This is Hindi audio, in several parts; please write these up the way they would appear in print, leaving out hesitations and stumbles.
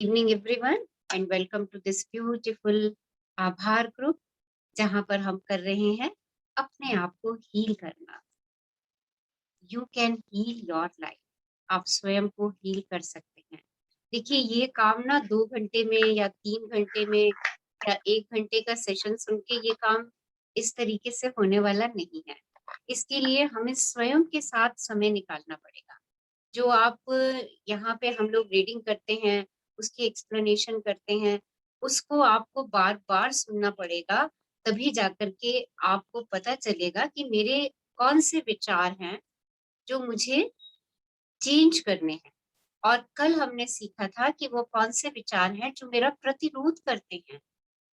Evening everyone and welcome to this beautiful Aabhar group, जहां पर हम कर रहे हैं अपने आप को हील करना। You can heal your life. आप स्वयं को हील कर सकते हैं। देखिए, ये काम ना 2 घंटे में या 3 घंटे में या 1 घंटे का सेशन सुन के ये काम इस तरीके से होने वाला नहीं है। इसके लिए हमें स्वयं के साथ समय निकालना पड़ेगा। जो आप यहाँ पे हम लोग रीडिंग करते हैं, उसकी एक्सप्लेनेशन करते हैं, उसको आपको बार बार सुनना पड़ेगा। तभी जाकर के आपको पता चलेगा कि मेरे कौन से विचार हैं जो मुझे चेंज करने हैं। और कल हमने सीखा था कि वो कौन से विचार हैं जो मेरा प्रतिरोध करते हैं,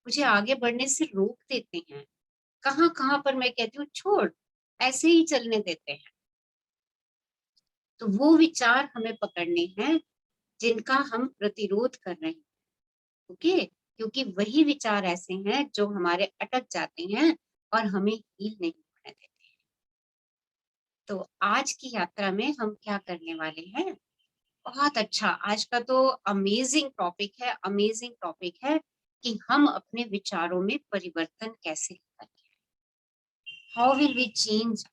मुझे आगे बढ़ने से रोक देते हैं। कहाँ कहाँ पर मैं कहती हूँ छोड़, ऐसे ही चलने देते हैं। तो वो विचार हमें पकड़ने हैं जिनका हम प्रतिरोध कर रहे हैं। ओके, क्योंकि वही विचार ऐसे हैं जो हमारे अटक जाते हैं और हमें हील नहीं होने देते हैं। तो आज की यात्रा में हम क्या करने वाले हैं? बहुत अच्छा, आज का तो अमेजिंग टॉपिक है। अमेजिंग टॉपिक है कि हम अपने विचारों में परिवर्तन कैसे करें। How will we change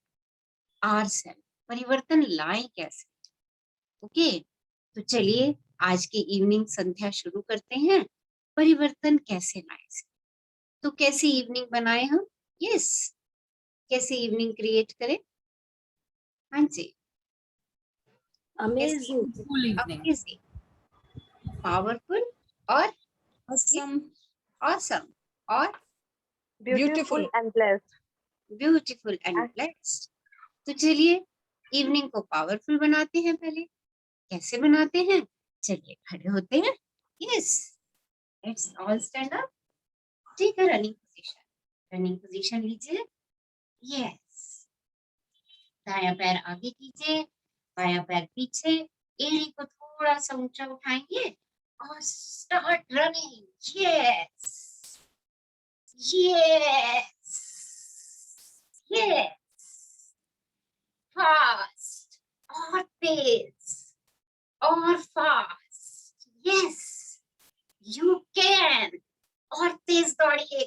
ourselves? परिवर्तन लाए कैसे? ओके, तो चलिए आज की इवनिंग संध्या शुरू करते हैं। परिवर्तन कैसे लाए? तो कैसी इवनिंग बनाए हम? यस, कैसी इवनिंग क्रिएट करें? हाँ जी, कैसी? Amazing. Full evening. Amazing, powerful और Awesome. ऑसम और Beautiful and blessed. Beautiful and blessed. तो चलिए इवनिंग को पावरफुल बनाते हैं। पहले कैसे बनाते हैं? चलिए खड़े होते हैं। Yes, let's all stand up. Take a running position. Running position लीजिए। यस, दायां पैर आगे कीजिए, बायां पैर पीछे। एड़ी को थोड़ा सा ऊंचा उठाएंगे और start running. Yes yes yes, fast और तेज और फास्ट। Yes, you can. और तेज दौड़िए,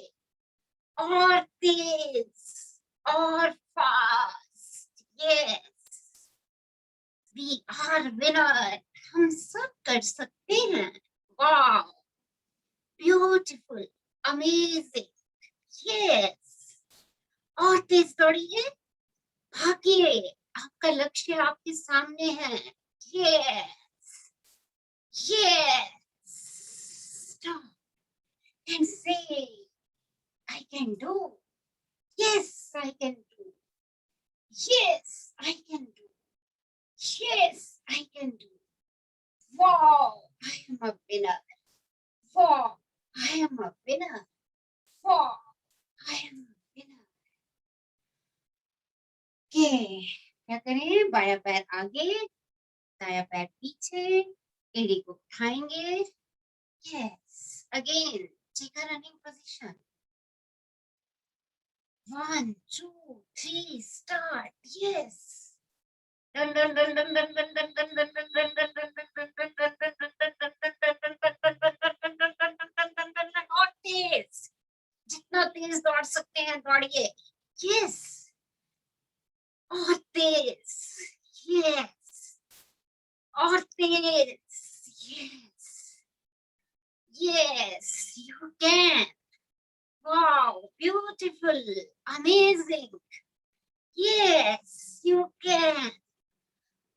और तेज और fast. Yes, we are winner. हम सब कर सकते हैं। वाह, ब्यूटीफुल, अमेजिंग। यस, और तेज दौड़िए, भागिए। आपका लक्ष्य आपके सामने है। यस यस, स्टॉप एंड से I can do. Yes, I can do. Yes, I can do. Yes, I can do. Wow, I am a winner. Wow, I am a winner. Wow, I am a winner. Okay, क्या करें? बायां पैर आगे, दायां पैर पीछे, एड़ी को उठाएंगे। Yes, again, take a running position. 1, 2, 3, start. Yes. Dun dun dun dun dun dun dun dun dun dun dun dun dun dun dun dun dun dun dun dun और तेज, जितना तेज दौड़ सकते हैं दौड़िए। यस, और तेज। यस, और तेज। Yes yes, you can. Wow, beautiful, amazing. Yes, you can.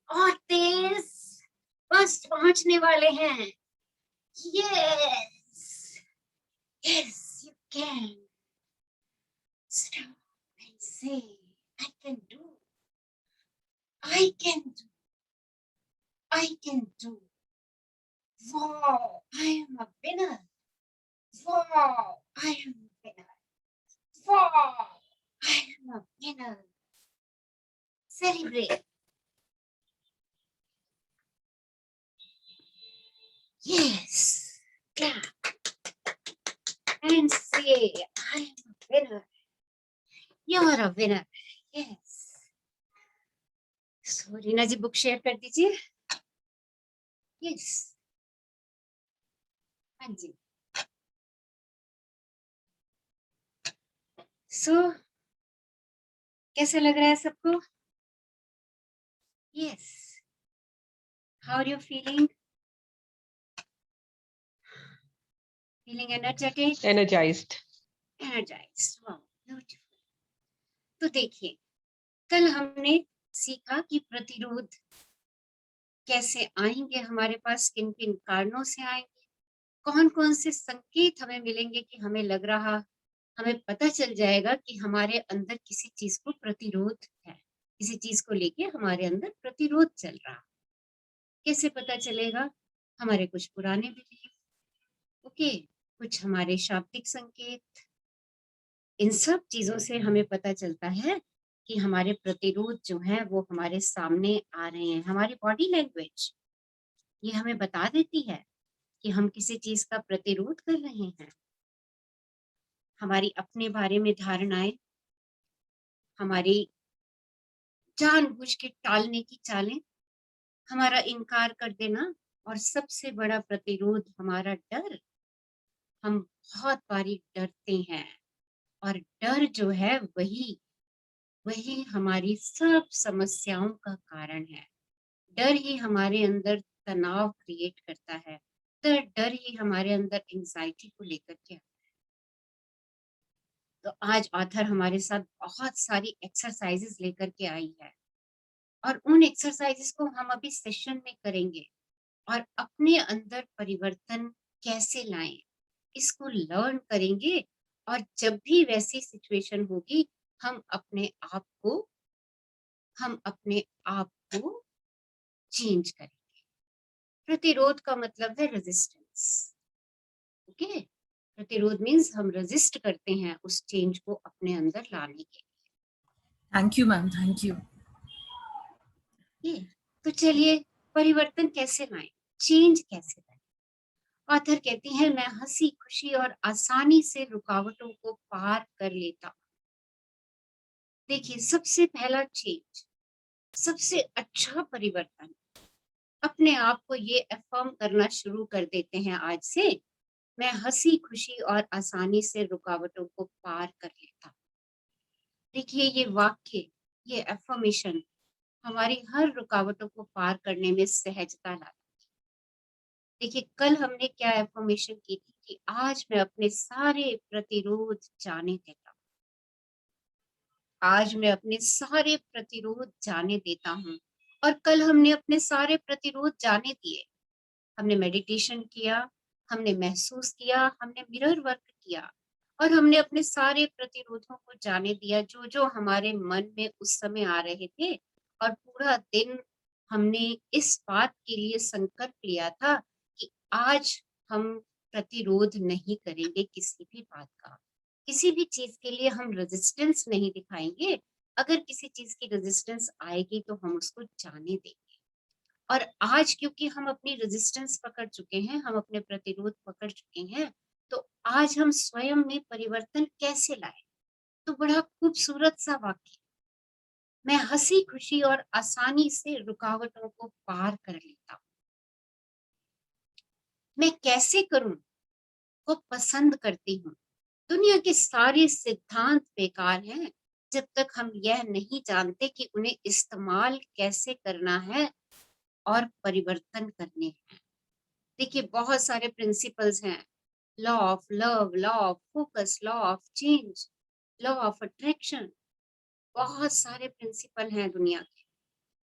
और तेज, बस पहुंचने वाले हैं। Yes yes, you can. Stop and से I can do, I can do, I can do. Wow, I am a winner. Wow, I am a winner. Wow, I am a winner. Celebrate. Yes, clap and say, I am a winner. You're a winner. Yes. So, Reena ji book share कर दीजिए। Yes. हाँ जी। सो कैसा लग रहा है सबको? Yes. How are you feeling? Feeling energetic? Energized. Energized. Wow, beautiful. तो देखिए, कल हमने सीखा कि प्रतिरोध कैसे आएंगे हमारे पास, किन किन कारणों से आएंगे, कौन कौन से संकेत हमें मिलेंगे कि हमें लग रहा, हमें पता चल जाएगा कि हमारे अंदर किसी चीज को प्रतिरोध है, किसी चीज को लेके हमारे अंदर प्रतिरोध चल रहा। कैसे पता चलेगा? हमारे कुछ पुराने बिलीफ, ओके, कुछ हमारे शाब्दिक संकेत, इन सब चीजों से हमें पता चलता है कि हमारे प्रतिरोध जो है वो हमारे सामने आ रहे हैं। हमारी बॉडी लैंग्वेज ये हमें बता देती है कि हम किसी चीज का प्रतिरोध कर रहे हैं। हमारी अपने बारे में धारणाएं, हमारी जानबूझ के टालने की चालें, हमारा इनकार कर देना, और सबसे बड़ा प्रतिरोध हमारा डर। हम बहुत बारी डरते हैं, और डर जो है वही वही हमारी सब समस्याओं का कारण है। डर ही हमारे अंदर तनाव क्रिएट करता है। डर ही हमारे अंदर एंजाइटी को लेकर के आता है। तो आज ऑथर हमारे साथ बहुत सारी एक्सरसाइजेस लेकर के आई है, और उन एक्सरसाइजेस को हम अभी सेशन में करेंगे, और अपने अंदर परिवर्तन कैसे लाएं इसको लर्न करेंगे। और जब भी वैसी सिचुएशन होगी, हम अपने आप को हम अपने आप को चेंज करेंगे। प्रतिरोध का मतलब है रेजिस्टेंस, ओके। प्रतिरोध मीन्स हम रेजिस्ट करते हैं उस चेंज को अपने अंदर लाने के Thank you, ma'am. Thank you. लिए। तो चलिए, परिवर्तन कैसे लाएं, चेंज कैसे लाएं? ऑथर कहती है, मैं हंसी खुशी और आसानी से रुकावटों को पार कर लेता हूं। देखिए, सबसे पहला चेंज, सबसे अच्छा परिवर्तन, अपने आप को ये अफर्म करना शुरू कर देते हैं आज से, मैं हंसी खुशी और आसानी से रुकावटों को पार कर लेता हूं। देखिए, ये वाक्य, ये अफर्मेशन हमारी हर रुकावटों को पार करने में सहजता लाता है। देखिए, कल हमने क्या अफर्मेशन की थी कि आज मैं अपने सारे प्रतिरोध जाने देता हूँ। आज मैं अपने सारे प्रतिरोध जाने देता हूँ। और कल हमने अपने सारे प्रतिरोध जाने दिए। हमने मेडिटेशन किया, हमने महसूस किया, हमने मिरर वर्क किया, और हमने अपने सारे प्रतिरोधों को जाने दिया जो जो हमारे मन में उस समय आ रहे थे। और पूरा दिन हमने इस बात के लिए संकल्प लिया था कि आज हम प्रतिरोध नहीं करेंगे किसी भी बात का, किसी भी चीज के लिए हम रेजिस्टेंस नहीं दिखाएंगे। अगर किसी चीज की रेजिस्टेंस आएगी तो हम उसको जाने देंगे। और आज क्योंकि हम अपनी रेजिस्टेंस पकड़ चुके हैं, हम अपने प्रतिरोध पकड़ चुके हैं, तो आज हम स्वयं में परिवर्तन कैसे लाए? तो बड़ा खूबसूरत सा वाक्य, मैं हंसी खुशी और आसानी से रुकावटों को पार कर लेता हूँ। मैं कैसे करूं को पसंद करती हूँ। दुनिया के सारे सिद्धांत बेकार हैं जब तक हम यह नहीं जानते कि उन्हें इस्तेमाल कैसे करना है और परिवर्तन करने हैं। देखिए, बहुत सारे प्रिंसिपल्स हैं, law of love, law of focus, law of change, law of attraction, बहुत सारे प्रिंसिपल हैं दुनिया के,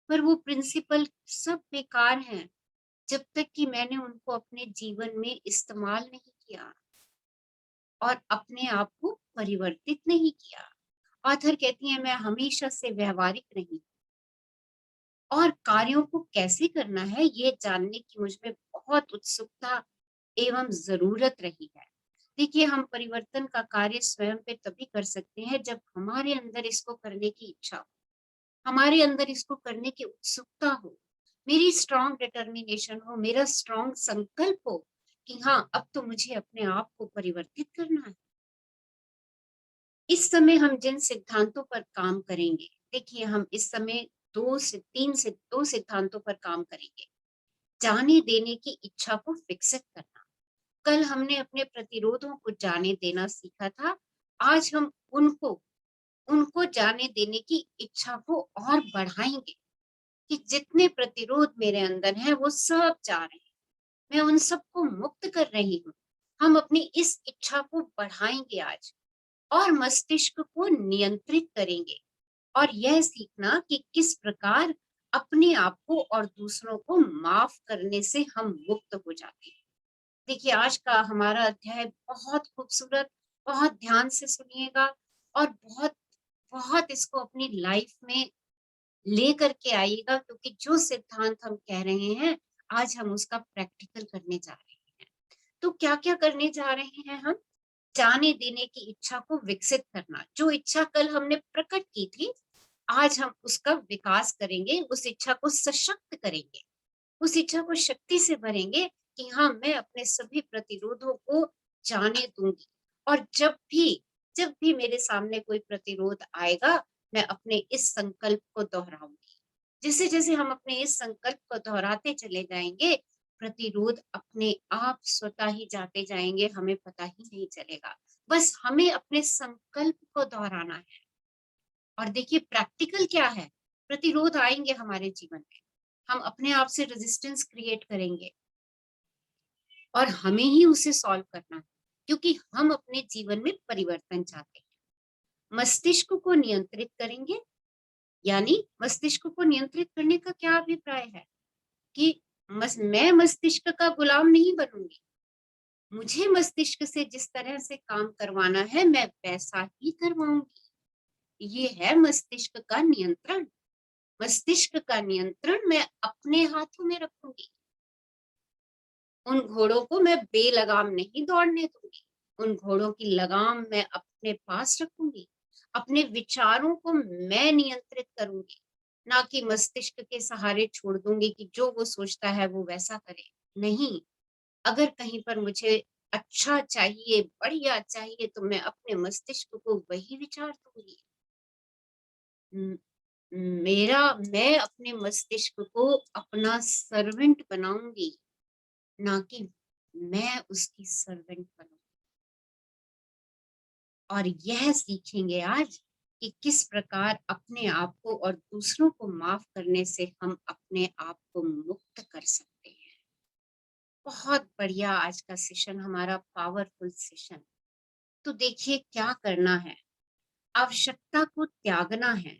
पर वो प्रिंसिपल सब बेकार हैं जब तक कि मैंने उनको अपने जीवन में इस्तेमाल नहीं किया और अपने आप को परिवर्तित नहीं किया। ऑथर कहती है, मैं हमेशा से व्यवहारिक रही, और कार्यों को कैसे करना है ये जानने की मुझ में बहुत उत्सुकता एवं जरूरत रही है। देखिए, हम परिवर्तन का कार्य स्वयं पे तभी कर सकते हैं जब हमारे अंदर इसको करने की इच्छा हो, हमारे अंदर इसको करने की उत्सुकता हो, मेरी स्ट्रॉन्ग डिटर्मिनेशन हो, मेरा स्ट्रॉन्ग संकल्प हो कि हाँ, अब तो मुझे अपने आप को परिवर्तित करना है। इस समय हम जिन सिद्धांतों पर काम करेंगे, देखिए, हम इस समय दो सिद्धांतों पर काम करेंगे। जाने देने की इच्छा को विकसित करना, कल हमने अपने प्रतिरोधों को जाने देना सीखा था, आज हम उनको उनको जाने देने की इच्छा को और बढ़ाएंगे कि जितने प्रतिरोध मेरे अंदर हैं वो सब जा रहे हैं, मैं उन सबको मुक्त कर रही हूँ। हम अपनी इस इच्छा को बढ़ाएंगे आज और मस्तिष्क को नियंत्रित करेंगे और यह सीखना कि किस प्रकार अपने आप को और दूसरों को माफ करने से हम मुक्त हो जाते हैं। देखिए, आज का हमारा अध्याय बहुत खूबसूरत, बहुत ध्यान से सुनिएगा और बहुत बहुत इसको अपनी लाइफ में ले करके आइएगा, क्योंकि जो सिद्धांत हम कह रहे हैं आज हम उसका प्रैक्टिकल करने जा रहे हैं। तो क्या क्या करने जा रहे हैं हम? जाने देने की इच्छा को विकसित करना। जो इच्छा कल हमने प्रकट की थी, आज हम उसका विकास करेंगे, उस इच्छा को सशक्त करेंगे, उस इच्छा को शक्ति से भरेंगे कि हाँ, मैं अपने सभी प्रतिरोधों को जाने दूंगी और जब भी मेरे सामने कोई प्रतिरोध आएगा, मैं अपने इस संकल्प को दोहराऊंगी। जैसे जैसे हम अपने इस संकल्प को दोहराते चले जाएंगे, प्रतिरोध अपने आप स्वतः ही जाते जाएंगे, हमें पता ही नहीं चलेगा। बस हमें अपने संकल्प को दोहराना है। और देखिए, प्रैक्टिकल क्या है? प्रतिरोध आएंगे हमारे जीवन में, हम अपने आप से रेजिस्टेंस क्रिएट करेंगे और हमें ही उसे सॉल्व करना है, क्योंकि हम अपने जीवन में परिवर्तन चाहते हैं। मस्तिष्क को नियंत्रित करेंगे, यानी मस्तिष्क को नियंत्रित करने का क्या अभिप्राय है कि मैं मस्तिष्क का गुलाम नहीं बनूंगी। मुझे मस्तिष्क से जिस तरह से काम करवाना है, मैं वैसा ही करवाऊंगी। ये है मस्तिष्क का नियंत्रण। मस्तिष्क का नियंत्रण मैं अपने हाथों में रखूंगी। उन घोड़ों को मैं बेलगाम नहीं दौड़ने दूंगी, उन घोड़ों की लगाम मैं अपने पास रखूंगी। अपने विचारों को मैं नियंत्रित करूंगी, ना कि मस्तिष्क के सहारे छोड़ दूंगी कि जो वो सोचता है वो वैसा करे। नहीं, अगर कहीं पर मुझे अच्छा चाहिए, बढ़िया चाहिए, तो मैं अपने मस्तिष्क को वही विचार दूंगी। मैं अपने मस्तिष्क को अपना सर्वेंट बनाऊंगी, ना कि मैं उसकी सर्वेंट बनूं। और यह सीखेंगे आज कि किस प्रकार अपने आप को और दूसरों को माफ करने से हम अपने आप को मुक्त कर सकते हैं। बहुत बढ़िया आज का सेशन, हमारा पावरफुल सेशन। तो देखिए, क्या करना है? आवश्यकता को त्यागना है।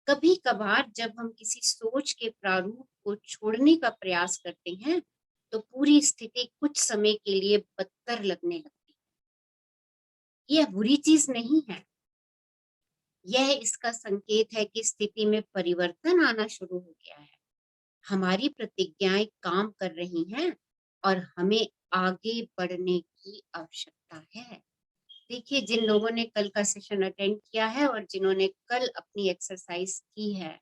कभी कभार जब हम किसी सोच के प्रारूप को छोड़ने का प्रयास करते हैं, तो पूरी स्थिति कुछ समय के लिए बदतर लगने लगती है। यह बुरी चीज नहीं है, यह इसका संकेत है कि स्थिति में परिवर्तन आना शुरू हो गया है। हमारी प्रतिज्ञाएं काम कर रही हैं और हमें आगे बढ़ने की आवश्यकता है। देखिए, जिन लोगों ने कल का सेशन अटेंड किया है और जिन्होंने कल अपनी एक्सरसाइज की है,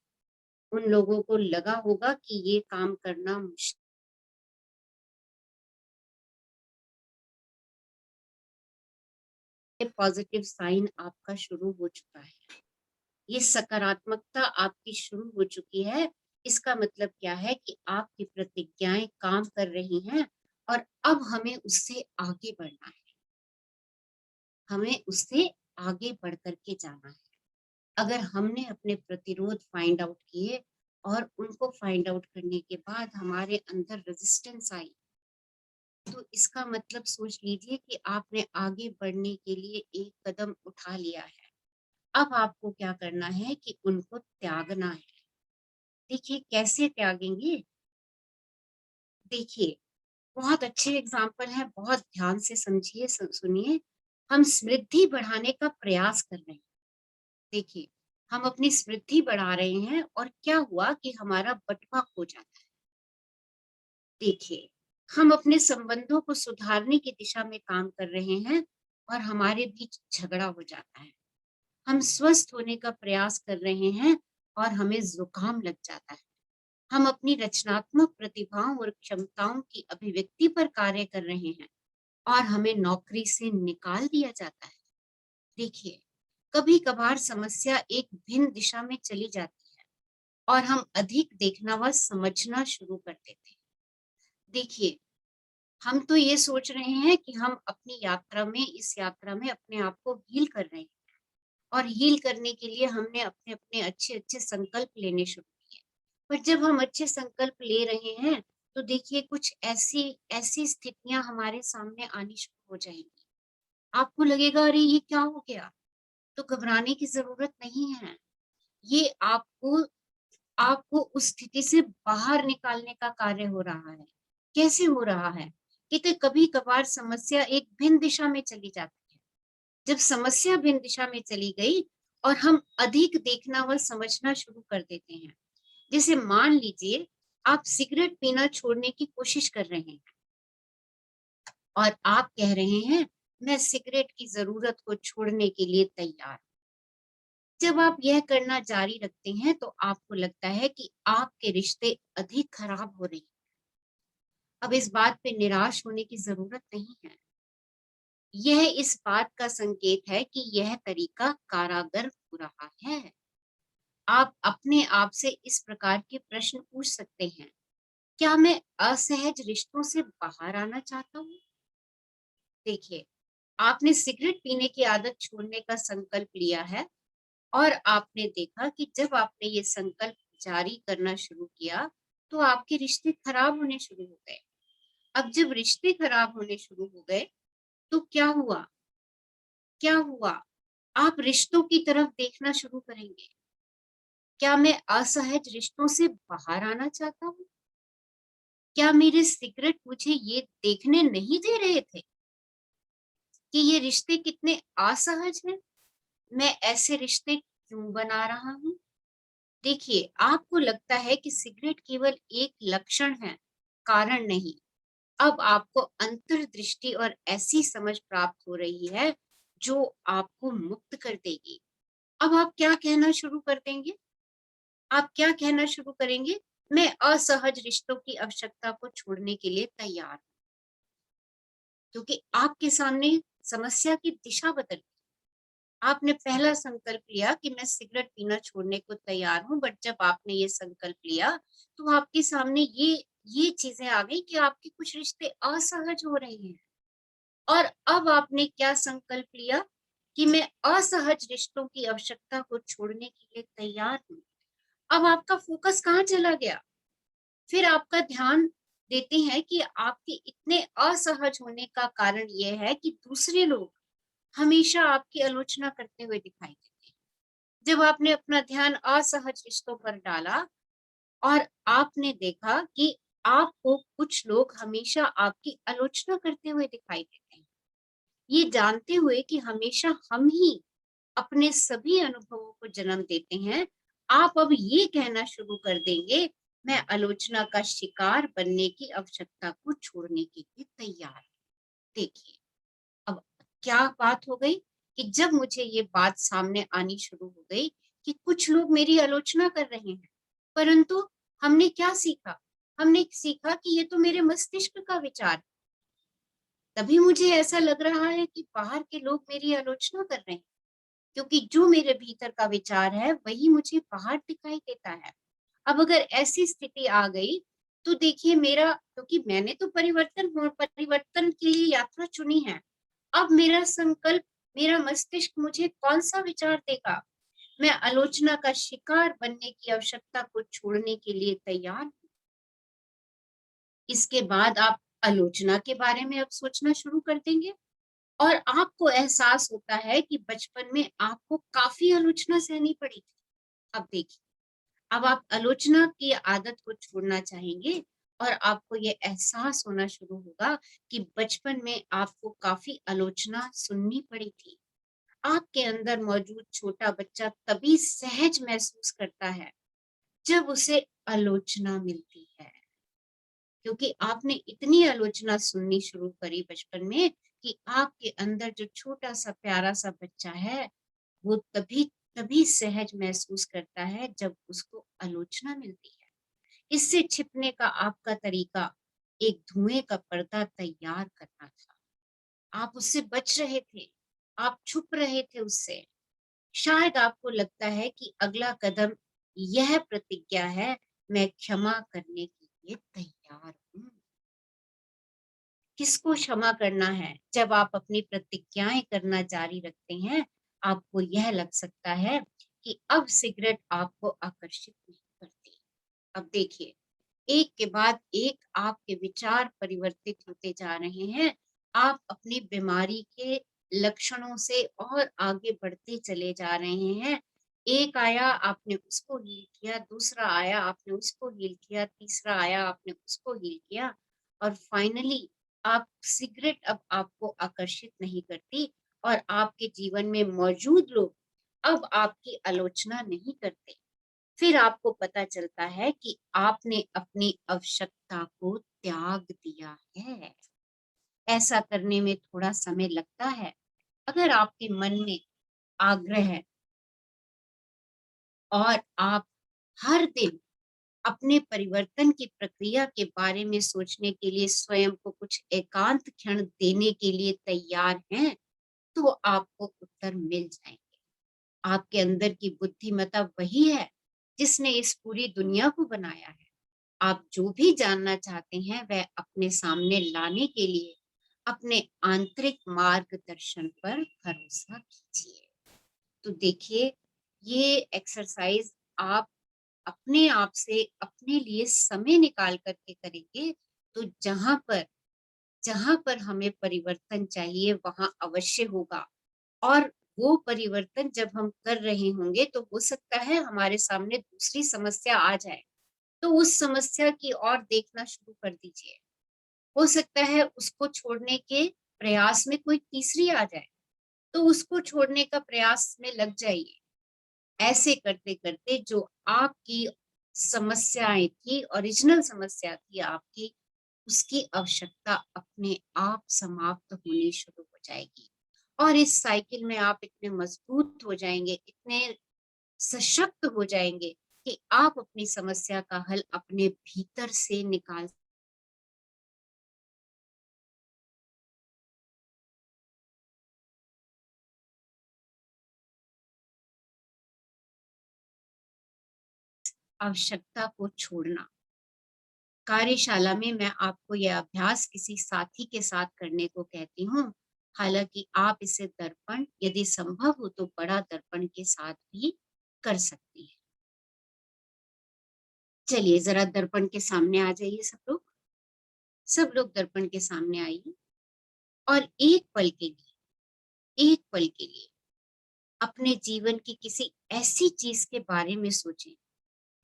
उन लोगों को लगा होगा कि ये काम करना मुश्किल। पॉजिटिव साइन आपका शुरू हो चुका है, ये सकारात्मकता आपकी शुरू हो चुकी है। इसका मतलब क्या है कि आपकी प्रतिज्ञाएं काम कर रही हैं और अब हमें उससे आगे बढ़ना है, हमें उससे आगे बढ़ करके जाना है। अगर हमने अपने प्रतिरोध फाइंड आउट किए और उनको फाइंड आउट करने के बाद हमारे अंदर रेजिस्टेंस आई, तो इसका मतलब सोच लीजिए कि आपने आगे बढ़ने के लिए एक कदम उठा लिया है। अब आपको क्या करना है कि उनको त्यागना है। देखिए, कैसे त्यागेंगे? देखिए, बहुत अच्छे एग्जाम्पल है, बहुत ध्यान से समझिए, सुनिए। हम समृद्धि बढ़ाने का प्रयास कर रहे हैं। देखिए, हम अपनी समृद्धि बढ़ा रहे हैं और क्या हुआ कि हमारा बंटवारा हो जाता है। देखिए, हम अपने संबंधों को सुधारने की दिशा में काम कर रहे हैं और हमारे बीच झगड़ा हो जाता है। हम स्वस्थ होने का प्रयास कर रहे हैं और हमें जुकाम लग जाता है। हम अपनी रचनात्मक प्रतिभाओं और क्षमताओं की अभिव्यक्ति पर कार्य कर रहे हैं और हमें नौकरी से निकाल दिया जाता है। देखिए, कभी कभार समस्या एक भिन्न दिशा में चली जाती है और हम अधिक देखना व समझना शुरू कर देते हैं। देखिए, हम तो ये सोच रहे हैं कि हम अपनी यात्रा में, इस यात्रा में अपने आप को हील कर रहे हैं, और हील करने के लिए हमने अपने-अपने अच्छे-अच्छे संकल्प लेने शुरू किए। पर जब हम अच्छे संकल्प ले रहे हैं, तो देखिए कुछ ऐसी ऐसी स्थितियाँ हमारे सामने आनी शुरू हो जाएँगी। आपको लगेगा अरे ये क्या हो गया? तो घबराने की ज़रूरत नहीं है। ये आपको आपको उस स्थिति से बाहर निकालने का कार्य हो रहा है। कैसे हो रहा है? कि कभी-कभार समस्या एक भिन्न दिशा में चली जाती है। जब समस्या भिन्न दिशा में चली गई और हम अधिक देखना व समझना शुरू कर देते हैं। जैसे मान लीजिए आप सिगरेट पीना छोड़ने की कोशिश कर रहे हैं और आप कह रहे हैं मैं सिगरेट की ज़रूरत को छोड़ने के लिए तैयार। जब आप यह करना जारी रखते हैं तो आपको लगता है कि आपके रिश्ते अधिक खराब हो रहे हैं। अब इस बात पे निराश होने की ज़रूरत नहीं है। यह इस बात का संकेत है कि यह तरीका कारागर हो रहा है। आप अपने आप से इस प्रकार के प्रश्न पूछ सकते हैं, क्या मैं असहज रिश्तों से बाहर आना चाहता हूँ? देखिए, आपने सिगरेट पीने की आदत छोड़ने का संकल्प लिया है और आपने देखा कि जब आपने ये संकल्प जारी करना शुरू किया, तो आपके रिश्ते खराब होने शुरू हो गए। अब जब रिश्ते खराब होने शुरू हो गए, तो क्या हुआ? क्या हुआ? आप रिश्तों की तरफ देखना शुरू करेंगे। क्या मैं असहज रिश्तों से बाहर आना चाहता हूँ? क्या मेरे सिगरेट मुझे ये देखने नहीं दे रहे थे कि ये रिश्ते कितने असहज हैं? मैं ऐसे रिश्ते क्यों बना रहा हूँ? देखिए, आपको लगता है कि सिगरेट केवल एक लक्षण है, कारण नहीं। अब आपको अंतर्दृष्टि और ऐसी समझ प्राप्त हो रही है, जो आपको मुक्त कर देगी। अब आप क्या कहना शुरू कर देंगे? आप क्या कहना शुरू करेंगे? मैं असहज रिश्तों की आवश्यकता को छोड़ने के लिए तैयार हूँ, क्योंकि आपके सामने समस्या की दिशा बदल गई। आपने पहला संकल्प लिया कि मैं सिगरेट पीना छोड़ने को तैयार हूँ, बट जब आपने ये संकल्प लिया, तो आपके सामने ये चीज़ें आ गई कि आपके कुछ रिश्ते असहज हो रहे हैं। और अब आपने क्या संकल्प लिया कि मैं असहज रिश्तों की आवश्यकता को छोड़ने के लिए तैयार हूँ। अब आपका फोकस कहाँ चला गया? फिर आपका ध्यान देते हैं कि आपके इतने असहज होने का कारण ये है कि दूसरे लोग हमेशा आपकी आलोचना करते हुए दिखाई देते हैं। जब आपने अपना ध्यान असहज रिश्तों पर डाला और आपने देखा कि आपको कुछ लोग हमेशा आपकी आलोचना करते हुए दिखाई देते हैं, ये जानते हुए कि हमेशा हम ही अपने सभी अनुभवों को जन्म देते हैं, आप अब ये कहना शुरू कर देंगे, मैं आलोचना का शिकार बनने की आवश्यकता को छोड़ने के लिए तैयार हूँ। देखिए, अब क्या बात हो गई कि जब मुझे ये बात सामने आनी शुरू हो गई कि कुछ लोग मेरी आलोचना कर रहे हैं, परंतु हमने क्या सीखा? हमने सीखा कि ये तो मेरे मस्तिष्क का विचार है। तभी मुझे ऐसा लग रहा है कि बाहर के लोग मेरी आलोचना कर रहे हैं। क्योंकि जो मेरे भीतर का विचार है वही मुझे बाहर दिखाई देता है। अब अगर ऐसी स्थिति आ गई तो देखिए मेरा, क्योंकि मैंने तो परिवर्तन के लिए यात्रा चुनी है। अब मेरा संकल्प, मेरा मस्तिष्क मुझे कौन-सा विचार देगा? मैं आलोचना का शिकार बनने की आवश्यकता को छोड़ने के लिए तैयार हूँ। इसके बाद आप आलोचना के बारे में अब सोचना शुरू कर देंगे। और आपको एहसास होता है कि बचपन में आपको काफ़ी आलोचना सहनी पड़ी थी। अब देखिए, अब आप आलोचना की आदत को छोड़ना चाहेंगे और आपको ये एहसास होना शुरू होगा कि बचपन में आपको काफ़ी आलोचना सुननी पड़ी थी। आपके अंदर मौजूद छोटा बच्चा तभी सहज महसूस करता है, जब उसे आलोचना मिलती है। क्योंकि आपने इतनी आलोचना सुननी शुरू करी बचपन में कि आपके अंदर जो छोटा-सा प्यारा-सा बच्चा है, वो तभी तभी सहज महसूस करता है जब उसको आलोचना मिलती है। इससे छिपने का आपका तरीका एक धुएँ का पर्दा तैयार करना था। आप उससे बच रहे थे, आप छुप रहे थे उससे। शायद आपको लगता है कि अगला कदम यह प्रतिज्ञा है, मैं क्षमा करने के लिए तैयार हूँ। किसको क्षमा करना है? जब आप अपनी प्रतिज्ञाएं करना जारी रखते हैं, आपको यह लग सकता है कि अब सिगरेट आपको आकर्षित नहीं करती। अब देखिए, एक के बाद एक आपके विचार परिवर्तित होते जा रहे हैं। आप अपनी बीमारी के लक्षणों से और आगे बढ़ते चले जा रहे हैं। एक आया आपने उसको हील किया, दूसरा आया आपने उसको हील किया, तीसरा आया आपने उसको हील किया और फाइनली आप सिगरेट अब आपको आकर्षित नहीं करती और आपके जीवन में मौजूद लोग अब आपकी आलोचना नहीं करते। फिर आपको पता चलता है कि आपने अपनी आवश्यकता को त्याग दिया है। ऐसा करने में थोड़ा समय लगता है। अगर आपके मन में आग्रह है और आप हर दिन अपने परिवर्तन की प्रक्रिया के बारे में सोचने के लिए स्वयं को कुछ एकांत क्षण देने के लिए तैयार हैं, तो आपको उत्तर मिल जाएंगे। आपके अंदर की बुद्धिमत्ता वही है जिसने इस पूरी दुनिया को बनाया है। आप जो भी जानना चाहते हैं वह अपने सामने लाने के लिए अपने आंतरिक मार्गदर्शन पर भरोसा कीजिए। तो देखिए, ये एक्सरसाइज आप अपने आप से अपने लिए समय निकाल करके करेंगे, तो जहां पर हमें परिवर्तन चाहिए वहां अवश्य होगा। और वो परिवर्तन जब हम कर रहे होंगे तो हो सकता है हमारे सामने दूसरी समस्या आ जाए, तो उस समस्या की ओर देखना शुरू कर दीजिए। हो सकता है उसको छोड़ने के प्रयास में कोई तीसरी आ जाए, तो उसको छोड़ने का प्रयास में लग जाइए। ऐसे करते करते जो आपकी समस्याएं थी, ओरिजिनल समस्या थी आपकी, उसकी आवश्यकता अपने आप समाप्त होनी शुरू हो जाएगी और इस साइकिल में आप इतने मजबूत हो जाएंगे, इतने सशक्त हो जाएंगे कि आप अपनी समस्या का हल अपने भीतर से निकाल आवश्यकता को छोड़ना। कार्यशाला में मैं आपको यह अभ्यास किसी साथी के साथ करने को कहती हूँ। हालांकि आप इसे दर्पण, यदि संभव हो तो बड़ा दर्पण के साथ भी कर सकती हैं। चलिए जरा दर्पण के सामने आ जाइए सब लोग दर्पण के सामने आइए और एक पल के लिए अपने जीवन की किसी ऐसी चीज के बारे में सोचें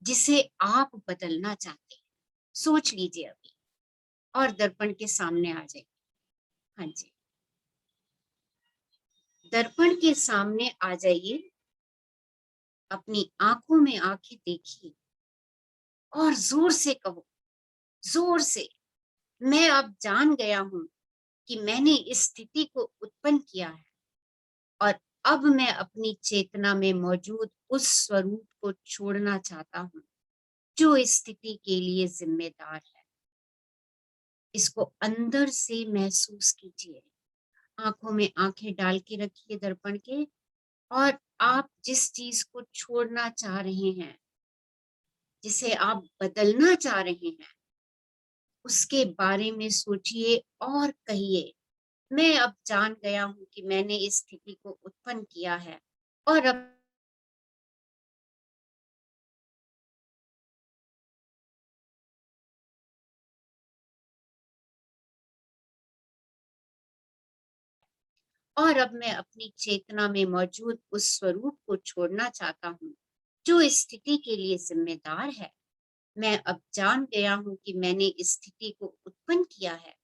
जिसे आप बदलना चाहते हैं। सोच लीजिए अभी और दर्पण के सामने आ जाइए। हाँ जी, दर्पण के सामने आ जाइए, अपनी आंखों में आंखें देखिए और जोर से कहो, जोर से, मैं अब जान गया हूं कि मैंने इस स्थिति को उत्पन्न किया है और अब मैं अपनी चेतना में मौजूद उस स्वरूप को छोड़ना चाहता हूं जो इस स्थिति के लिए जिम्मेदार है। इसको अंदर से महसूस कीजिए। आंखों में आंखें डाल के रखिए दर्पण के और आप जिस चीज को छोड़ना चाह रहे हैं, जिसे आप बदलना चाह रहे हैं, उसके बारे में सोचिए और कहिए, मैं अब जान गया हूं कि मैंने इस स्थिति को उत्पन्न किया है और अब मैं अपनी चेतना में मौजूद उस स्वरूप को छोड़ना चाहता हूँ जो इस स्थिति के लिए जिम्मेदार है। मैं अब जान गया हूँ कि मैंने इस स्थिति को उत्पन्न किया है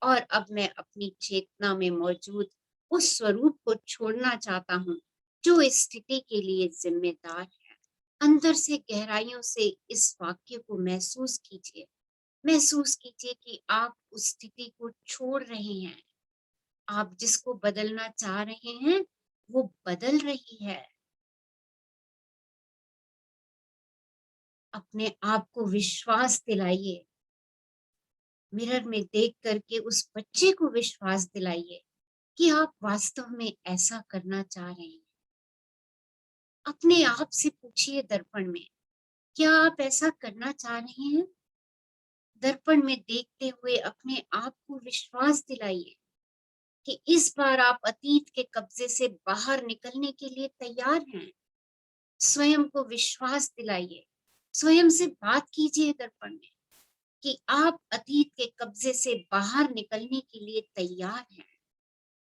और अब मैं अपनी चेतना में मौजूद उस स्वरूप को छोड़ना चाहता हूँ जो इस स्थिति के लिए जिम्मेदार है। अंदर से गहराइयों से इस वाक्य को महसूस कीजिए। महसूस कीजिए कि आप उस स्थिति को छोड़ रहे हैं। आप जिसको बदलना चाह रहे हैं वो बदल रही है। अपने आप को विश्वास दिलाइए। मिरर में देख करके उस बच्चे को विश्वास दिलाइए कि आप वास्तव में ऐसा करना चाह रहे हैं। अपने आप से पूछिए दर्पण में, क्या आप ऐसा करना चाह रहे हैं? दर्पण में देखते हुए अपने आप को विश्वास दिलाइए कि इस बार आप अतीत के कब्जे से बाहर निकलने के लिए तैयार हैं। स्वयं को विश्वास दिलाइए, स्वयं से बात कीजिए दर्पण में कि आप अतीत के कब्जे से बाहर निकलने के लिए तैयार हैं।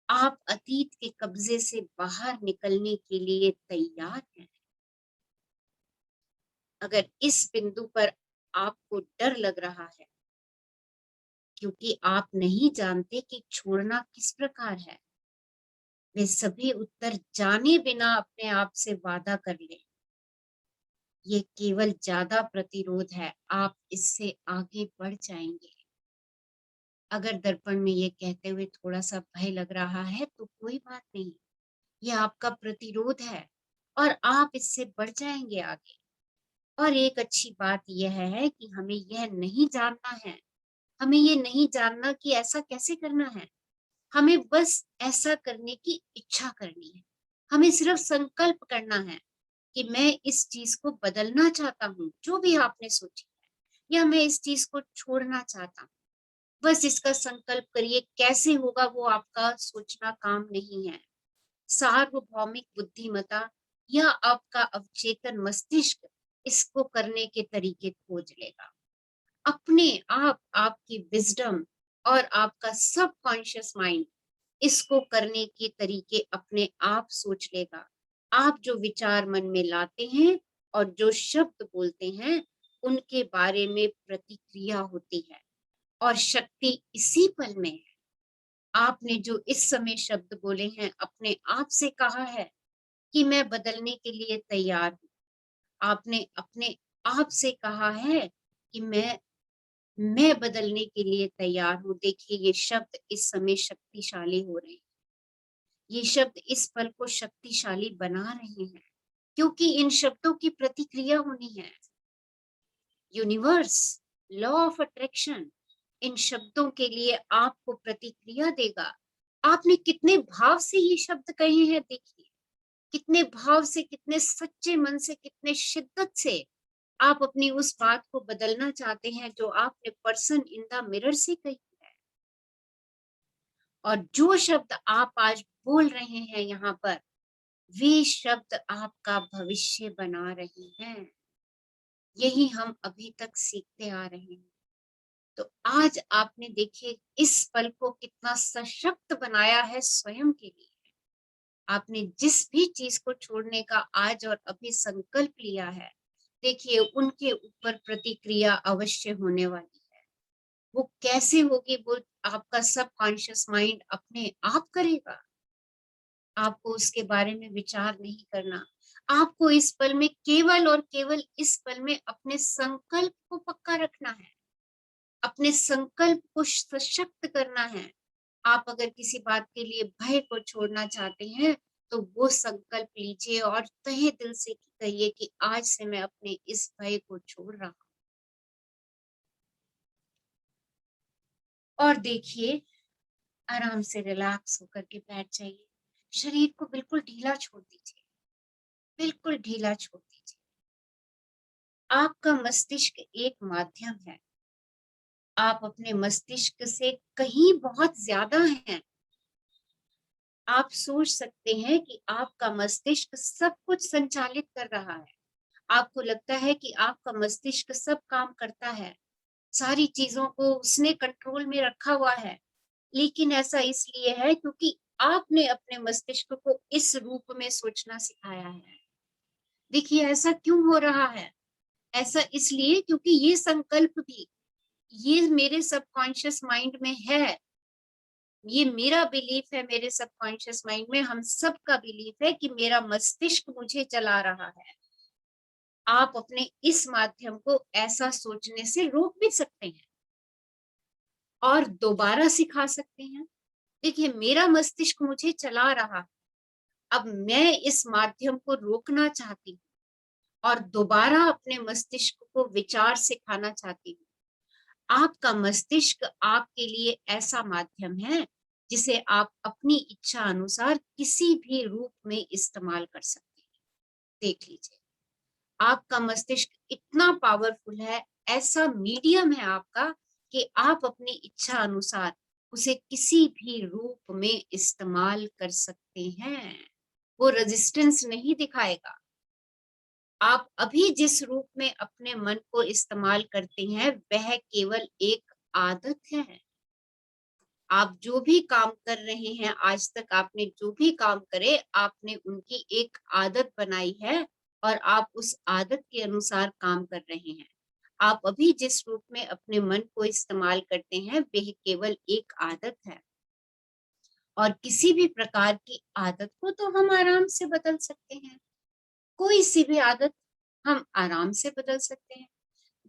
आप अतीत के कब्जे से बाहर निकलने के लिए तैयार हैं। अगर इस बिंदु पर आपको डर लग रहा है क्योंकि आप नहीं जानते कि छोड़ना किस प्रकार है, वे सभी उत्तर जाने बिना अपने आप से वादा कर लें। ये केवल ज्यादा प्रतिरोध है, आप इससे आगे बढ़ जाएंगे। अगर दर्पण में ये कहते हुए थोड़ा सा भय लग रहा है तो कोई बात नहीं, ये आपका प्रतिरोध है और आप इससे बढ़ जाएंगे आगे। और एक अच्छी बात यह है कि हमें यह नहीं जानना है, हमें ये नहीं जानना कि ऐसा कैसे करना है, हमें बस ऐसा करने की इच्छा करनी है। हमें सिर्फ संकल्प करना है कि मैं इस चीज को बदलना चाहता हूँ, जो भी आपने सोची है, या मैं इस चीज को छोड़ना चाहता हूँ। बस इसका संकल्प करिए। कैसे होगा वो आपका सोचना काम नहीं है। सार्वभौमिक बुद्धिमत्ता या आपका अवचेतन मस्तिष्क इसको करने के तरीके खोज लेगा। अपने आप आपकी विजडम और आपका सबकॉन्शियस माइंड इसको करने के तरीके अपने आप सोच लेगा। आप जो विचार मन में लाते हैं और जो शब्द बोलते हैं उनके बारे में प्रतिक्रिया होती है और शक्ति इसी पल में है। आपने जो इस समय शब्द बोले हैं, अपने आप से कहा है कि मैं बदलने के लिए तैयार हूँ। आपने अपने आप से कहा है कि मैं बदलने के लिए तैयार हूँ। देखिए, ये शब्द इस समय शक्तिशाली हो रहे हैं। ये शब्द इस पल को शक्तिशाली बना रहे हैं क्योंकि इन शब्दों की प्रतिक्रिया होनी है। Universe, law of attraction in शब्दों के लिए आपको प्रतिक्रिया देगा। आपने कितने भाव से ये शब्द कहे हैं, देखिए कितने भाव से, कितने सच्चे मन से, कितने शिद्दत से आप अपनी उस बात को बदलना चाहते हैं जो आपने पर्सन इन द मिरर से कही है। और जो शब्द आप आज बोल रहे हैं यहाँ पर, वे शब्द आपका भविष्य बना रहे हैं। यही हम अभी तक सीखते आ रहे हैं। तो आज आपने देखिए इस पल को कितना सशक्त बनाया है स्वयं के लिए। आपने जिस भी चीज को छोड़ने का आज और अभी संकल्प लिया है, देखिए उनके ऊपर प्रतिक्रिया अवश्य होने वाली है। वो कैसे होगी, वो आपका सबकॉन्शियस माइंड अपने आप करेगा। आपको उसके बारे में विचार नहीं करना। आपको इस पल में केवल और केवल इस पल में अपने संकल्प को पक्का रखना है, अपने संकल्प को सशक्त करना है। आप अगर किसी बात के लिए भय को छोड़ना चाहते हैं तो वो संकल्प लीजिए और तहे दिल से कहिए कि आज से मैं अपने इस भय को छोड़ रहा हूं। और देखिए, आराम से रिलैक्स होकर के बैठ जाइए। शरीर को बिल्कुल ढीला छोड़ दीजिए, बिल्कुल ढीला छोड़ दीजिए। आपका मस्तिष्क एक माध्यम है। आप अपने मस्तिष्क से कहीं बहुत ज्यादा हैं। आप सोच सकते हैं कि आपका मस्तिष्क सब कुछ संचालित कर रहा है। आपको लगता है कि आपका मस्तिष्क सब काम करता है, सारी चीजों को उसने कंट्रोल में रखा हुआ है। लेकिन ऐसा इसलिए है क्योंकि आपने अपने मस्तिष्क को इस रूप में सोचना सिखाया है। देखिए ऐसा क्यों हो रहा है? ऐसा इसलिए क्योंकि ये संकल्प भी ये मेरे सबकॉन्शियस माइंड में है। ये मेरा बिलीफ है, मेरे सबकॉन्शियस माइंड में हम सबका बिलीफ है कि मेरा मस्तिष्क मुझे चला रहा है। आप अपने इस माध्यम को ऐसा सोचने से रोक भी सकते हैं और दोबारा सिखा सकते हैं। देखिए, मेरा मस्तिष्क मुझे चला रहा है, अब मैं इस माध्यम को रोकना चाहती हूँ और दोबारा अपने मस्तिष्क को विचार सिखाना चाहती हूँ। आपका मस्तिष्क आपके लिए ऐसा माध्यम है जिसे आप अपनी इच्छा अनुसार किसी भी रूप में इस्तेमाल कर सकते हैं। देख लीजिए, आपका मस्तिष्क इतना पावरफुल है, ऐसा मीडियम है आपका कि आप अपनी इच्छा अनुसार उसे किसी भी रूप में इस्तेमाल कर सकते हैं। वो रेजिस्टेंस नहीं दिखाएगा। आप अभी जिस रूप में अपने मन को इस्तेमाल करते हैं वह केवल एक आदत है। आप जो भी काम कर रहे हैं, आज तक आपने जो भी काम करे, आपने उनकी एक आदत बनाई है और आप उस आदत के अनुसार काम कर रहे हैं। आप अभी जिस रूप में अपने मन को इस्तेमाल करते हैं वह केवल एक आदत है और किसी भी प्रकार की आदत को तो हम आराम से बदल सकते हैं। कोई सी भी आदत हम आराम से बदल सकते हैं।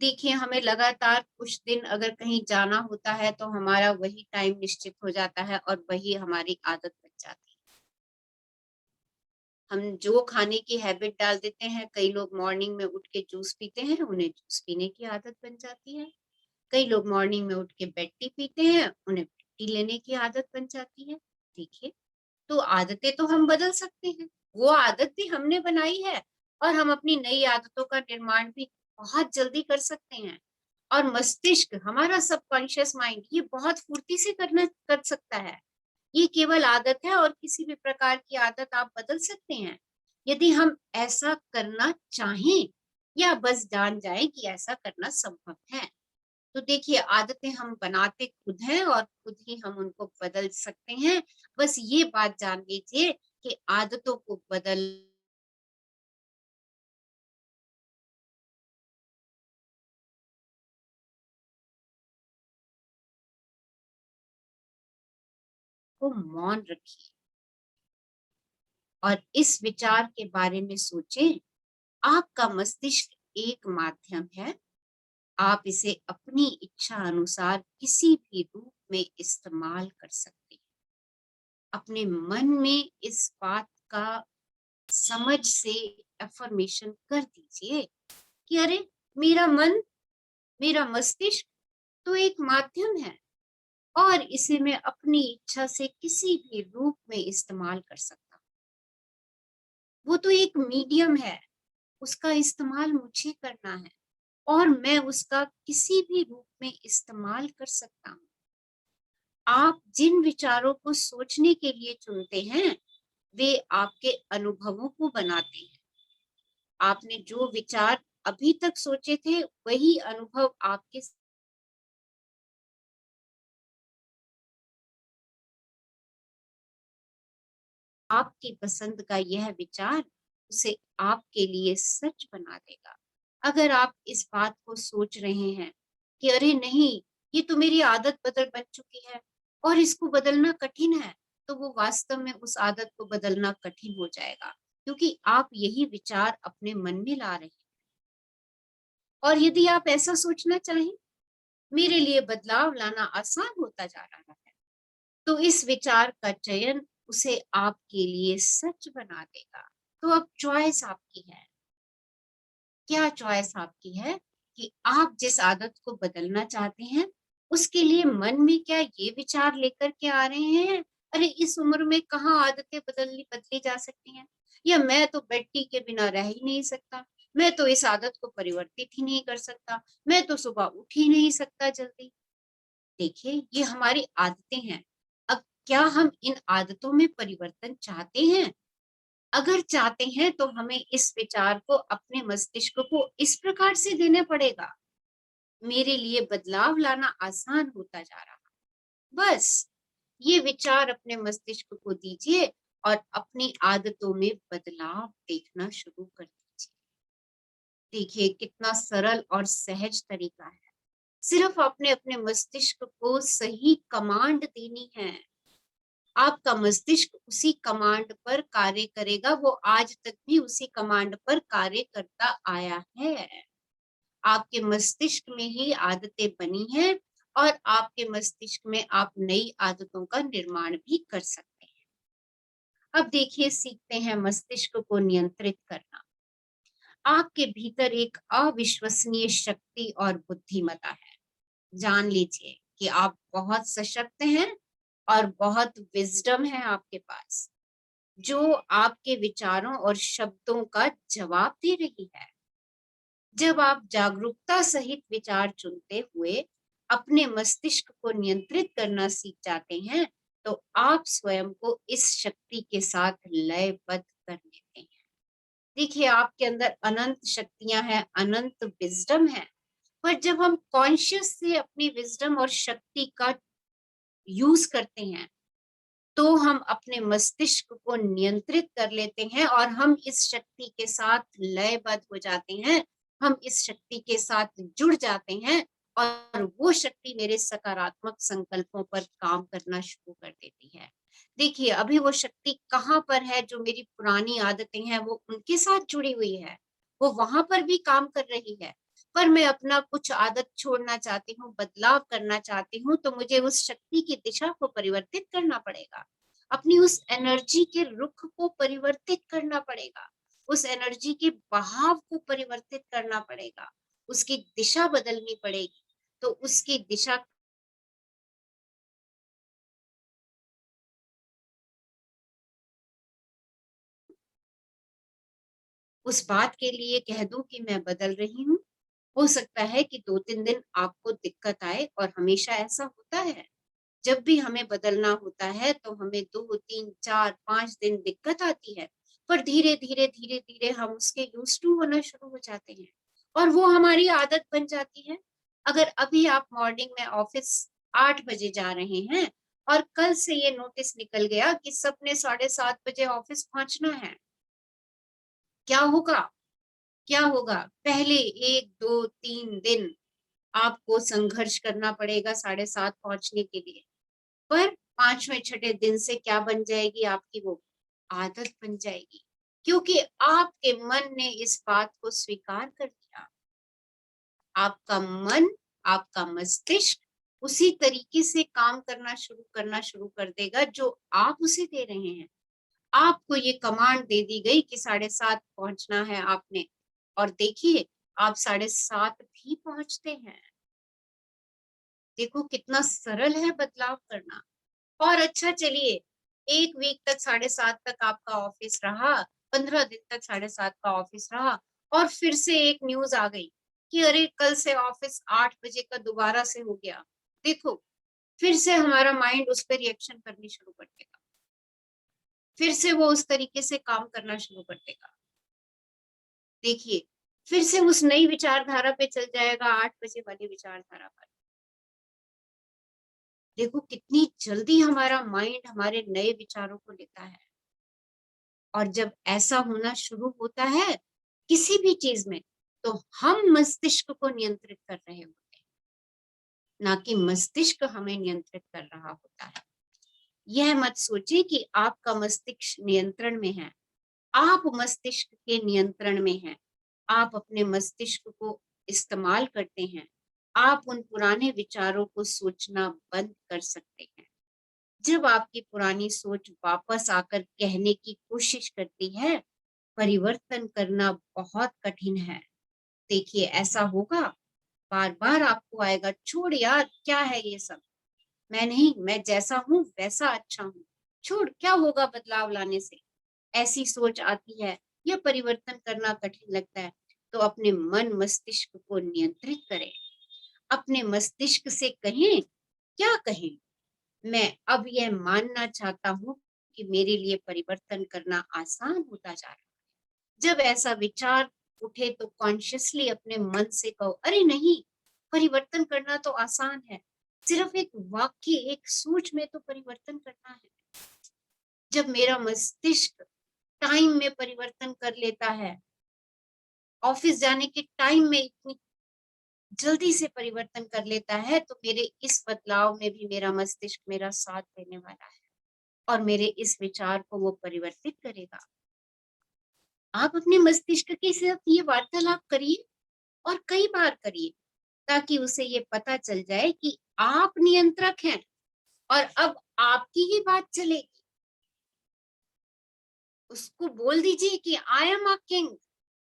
देखिए, हमें लगातार कुछ दिन अगर कहीं जाना होता है तो हमारा वही टाइम निश्चित हो जाता है और वही हमारी आदत बन जाती है। हम जो खाने की हैबिट डाल देते हैं, कई लोग मॉर्निंग में उठ के जूस पीते हैं, उन्हें जूस पीने की आदत बन जाती है। कई लोग मॉर्निंग में उठ के बेड टी पीते हैं, उन्हें बेड टी लेने की आदत बन जाती है। देखिए, तो आदतें तो हम बदल सकते हैं। वो आदत भी हमने बनाई है और हम अपनी नई आदतों का निर्माण भी बहुत जल्दी कर सकते हैं। और मस्तिष्क, हमारा सबकॉन्शियस माइंड, ये बहुत फुर्ती से कर सकता है। ये केवल आदत है और किसी भी प्रकार की आदत आप बदल सकते हैं यदि हम ऐसा करना चाहें या बस जान जाएं कि ऐसा करना संभव है। तो देखिए, आदतें हम बनाते खुद हैं और खुद ही हम उनको बदल सकते हैं। बस ये बात जान लीजिए कि आदतों को बदल को मौन रखिए और इस विचार के बारे में सोचें। आपका मस्तिष्क एक माध्यम है। आप इसे अपनी इच्छा अनुसार किसी भी रूप में इस्तेमाल कर सकते हैं। अपने मन में इस बात का समझ से अफर्मेशन कर दीजिए कि अरे, मेरा मन, मेरा मस्तिष्क तो एक माध्यम है और इसे मैं अपनी इच्छा से किसी भी रूप में इस्तेमाल कर सकता हूँ। वो तो एक मीडियम है, उसका इस्तेमाल मुझे करना है और मैं उसका किसी भी रूप में इस्तेमाल कर सकता हूँ। आप जिन विचारों को सोचने के लिए चुनते हैं वे आपके अनुभवों को बनाते हैं। आपने जो विचार अभी तक सोचे थे वही अनुभव आपकी पसंद का यह विचार उसे आपके लिए सच बना देगा। अगर आप इस बात को सोच रहे हैं कि अरे नहीं, ये तो मेरी आदत बन चुकी है और इसको बदलना कठिन है, तो वो वास्तव में उस आदत को बदलना कठिन हो जाएगा क्योंकि आप यही विचार अपने मन में ला रहे हैं। और यदि आप ऐसा सोचना चाहें, मेरे लिए बदलाव लाना आसान होता जा रहा है, तो इस विचार का चयन उसे आपके लिए सच बना देगा। तो अब चॉइस आपकी है। क्या चॉइस आपकी है कि आप जिस आदत को बदलना चाहते हैं उसके लिए मन में क्या ये विचार लेकर के आ रहे हैं, अरे इस उम्र में कहाँ आदतें बदली जा सकती हैं, या मैं तो बेड टी के बिना रह ही नहीं सकता, मैं तो इस आदत को परिवर्तित ही नहीं कर सकता, मैं तो सुबह उठ ही नहीं सकता जल्दी। देखिए, ये हमारी आदतें हैं। अब क्या हम इन आदतों में परिवर्तन चाहते हैं? अगर चाहते हैं तो हमें इस विचार को अपने मस्तिष्क को इस प्रकार से देना पड़ेगा, मेरे लिए बदलाव लाना आसान होता जा रहा। बस ये विचार अपने मस्तिष्क को दीजिए और अपनी आदतों में बदलाव देखना शुरू कर दीजिए। देखिए, कितना सरल और सहज तरीका है। सिर्फ अपने अपने मस्तिष्क को सही कमांड देनी है। आपका मस्तिष्क उसी कमांड पर कार्य करेगा। वो आज तक भी उसी कमांड पर कार्य करता आया है। आपके मस्तिष्क में ही आदतें बनी हैं और आपके मस्तिष्क में आप नई आदतों का निर्माण भी कर सकते हैं। अब देखिए, सीखते हैं मस्तिष्क को नियंत्रित करना। आपके भीतर एक अविश्वसनीय शक्ति और बुद्धिमत्ता है। जान लीजिए कि आप बहुत सशक्त हैं और बहुत विजडम है आपके पास, जो आपके विचारों और शब्दों का जवाब दे रही है। जब आप जागरूकता सहित विचार चुनते हुए अपने मस्तिष्क को नियंत्रित करना सीख जाते हैं, तो आप स्वयं को इस शक्ति के साथ लयबद्ध कर लेते हैं। देखिए, आपके अंदर अनंत शक्तियां हैं, अनंत विजडम है, पर जब हम कॉन्शियस से अपनी विजडम और शक्ति का यूज करते हैं, तो हम अपने मस्तिष्क को नियंत्रित कर लेते हैं और हम इस शक्ति के साथ लयबद्ध हो जाते हैं, हम इस शक्ति के साथ जुड़ जाते हैं और वो शक्ति मेरे सकारात्मक संकल्पों पर काम करना शुरू कर देती है। देखिए, अभी वो शक्ति कहाँ पर है? जो मेरी पुरानी आदतें हैं वो उनके साथ जुड़ी हुई है, वो वहां पर भी काम कर रही है, पर मैं अपना कुछ आदत छोड़ना चाहती हूँ, बदलाव करना चाहती हूँ, तो मुझे उस शक्ति की दिशा को परिवर्तित करना पड़ेगा, अपनी उस एनर्जी के रुख को परिवर्तित करना पड़ेगा, उस एनर्जी के बहाव को परिवर्तित करना पड़ेगा, उसकी दिशा बदलनी पड़ेगी। तो उसकी दिशा उस बात के लिए कह दूं कि मैं बदल रही हूँ। हो सकता है कि 2-3 दिन आपको दिक्कत आए, और हमेशा ऐसा होता है। जब भी हमें बदलना होता है तो हमें 2, 3, 4, 5 दिन दिक्कत आती है, पर धीरे-धीरे, धीरे-धीरे हम उसके यूज्ड टू होना शुरू हो जाते हैं और वो हमारी आदत बन जाती है। अगर अभी आप मॉर्निंग में ऑफिस 8 बजे जा रहे हैं और कल से ये नोटिस निकल गया कि सबने 7:30 बजे ऑफिस पहुंचना है, क्या होगा? क्या होगा? पहले 1, 2, 3 दिन आपको संघर्ष करना पड़ेगा 7:30 पहुंचने के लिए। पर 5वें छठे दिन से क्या बन जाएगी? आपकी वो आदत बन जाएगी, क्योंकि आपके मन ने इस बात को स्वीकार कर लिया। आपका मन, आपका मस्तिष्क उसी तरीके से काम करना शुरू कर देगा जो आप उसे दे रहे हैं। आपको ये कमांड दे दी गई कि 7:30 पहुंचना है आपने, और देखिए, आप 7:30 भी पहुंचते हैं। देखो कितना सरल है बदलाव करना। और अच्छा, चलिए, 1 वीक तक 7:30 तक आपका ऑफिस रहा, 15 दिन तक 7:30 का ऑफिस रहा, और फिर से एक न्यूज आ गई कि अरे कल से ऑफिस 8 बजे का दोबारा से हो गया। देखो, फिर से हमारा माइंड उस पर रिएक्शन करनी शुरू कर देगा, फिर से वो उस तरीके से काम करना शुरू कर देगा। देखिए, फिर से उस नई विचारधारा पे चल जाएगा, 8 बजे वाली विचारधारा पर। देखो कितनी जल्दी हमारा माइंड हमारे नए विचारों को लेता है। और जब ऐसा होना शुरू होता है किसी भी चीज में, तो हम मस्तिष्क को नियंत्रित कर रहे होते हैं, ना कि मस्तिष्क हमें नियंत्रित कर रहा होता है। यह मत सोचिए कि आपका मस्तिष्क नियंत्रण में है। आप मस्तिष्क के नियंत्रण में हैं। आप अपने मस्तिष्क को इस्तेमाल करते हैं। आप उन पुराने विचारों को सोचना बंद कर सकते हैं। जब आपकी पुरानी सोच वापस आकर कहने की कोशिश करती है, परिवर्तन करना बहुत कठिन है। देखिए, ऐसा होगा, बार-बार आपको आएगा, छोड़ यार, क्या है ये सब? मैं नहीं, मैं जैसा हूँ वैसा अच्छा हूँ। छोड़, क्या होगा बदलाव लाने से? ऐसी सोच आती है या परिवर्तन करना कठिन लगता है, तो अपने मन मस्तिष्क को नियंत्रित करें। अपने मस्तिष्क से कहें, क्या कहें? मैं अब यह मानना चाहता हूँ कि मेरे लिए परिवर्तन करना आसान होता जा रहा है। जब ऐसा विचार उठे तो कॉन्शियसली अपने मन से कहो, अरे नहीं, परिवर्तन करना तो आसान है, सिर्फ एक वाक्य, एक सोच में तो परिवर्तन करना है। जब मेरा मस्तिष्क टाइम में परिवर्तन कर लेता है, ऑफिस जाने के टाइम में इतनी जल्दी से परिवर्तन कर लेता है, तो मेरे इस बदलाव में भी मेरा मस्तिष्क मेरा साथ देने वाला है और मेरे इस विचार को वो परिवर्तित करेगा। आप अपने मस्तिष्क के साथ ये वार्तालाप करिए और कई बार करिए, ताकि उसे ये पता चल जाए कि आप नियंत्रक हैं और अब आपकी ही बात चलेगी। उसको बोल दीजिए कि आई एम अ किंग,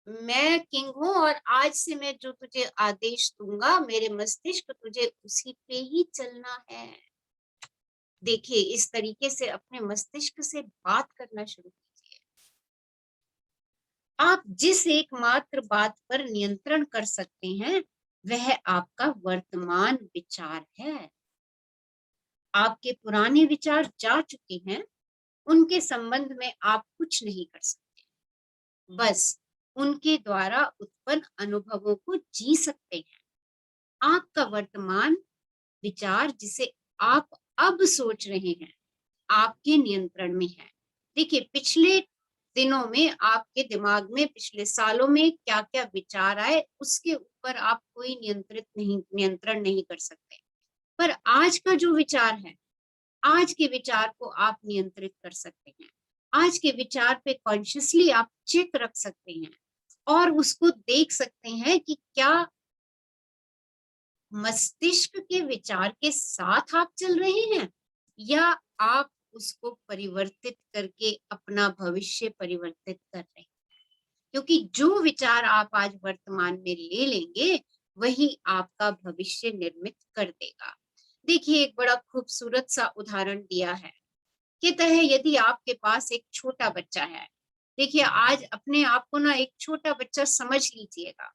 मैं किंग हूँ और आज से मैं जो तुझे आदेश दूंगा, मेरे मस्तिष्क, तुझे उसी पे ही चलना है। देखिए, इस तरीके से अपने मस्तिष्क से बात करना शुरू कीजिए। आप जिस एकमात्र बात पर नियंत्रण कर सकते हैं वह आपका वर्तमान विचार है। आपके पुराने विचार जा चुके हैं, उनके संबंध में आप कुछ नहीं कर सकते, बस उनके द्वारा उत्पन्न अनुभवों को जी सकते हैं। आपका वर्तमान विचार जिसे आप अब सोच रहे हैं आपके नियंत्रण में है। देखिए, पिछले दिनों में आपके दिमाग में पिछले सालों में क्या क्या विचार आए उसके ऊपर आप कोई नियंत्रण नहीं कर सकते, पर आज का जो विचार है, आज के विचार को आप नियंत्रित कर सकते हैं। आज के विचार पे कॉन्शियसली आप चेक रख सकते हैं और उसको देख सकते हैं कि क्या मस्तिष्क के विचार के साथ आप चल रहे हैं या आप उसको परिवर्तित करके अपना भविष्य परिवर्तित कर रहे हैं। क्योंकि जो विचार आप आज वर्तमान में ले लेंगे वही आपका भविष्य निर्मित कर देगा। देखिए, एक बड़ा खूबसूरत सा उदाहरण दिया है। कहता है यदि आपके पास एक छोटा बच्चा है, देखिए आज अपने आप को ना एक छोटा बच्चा समझ लीजिएगा,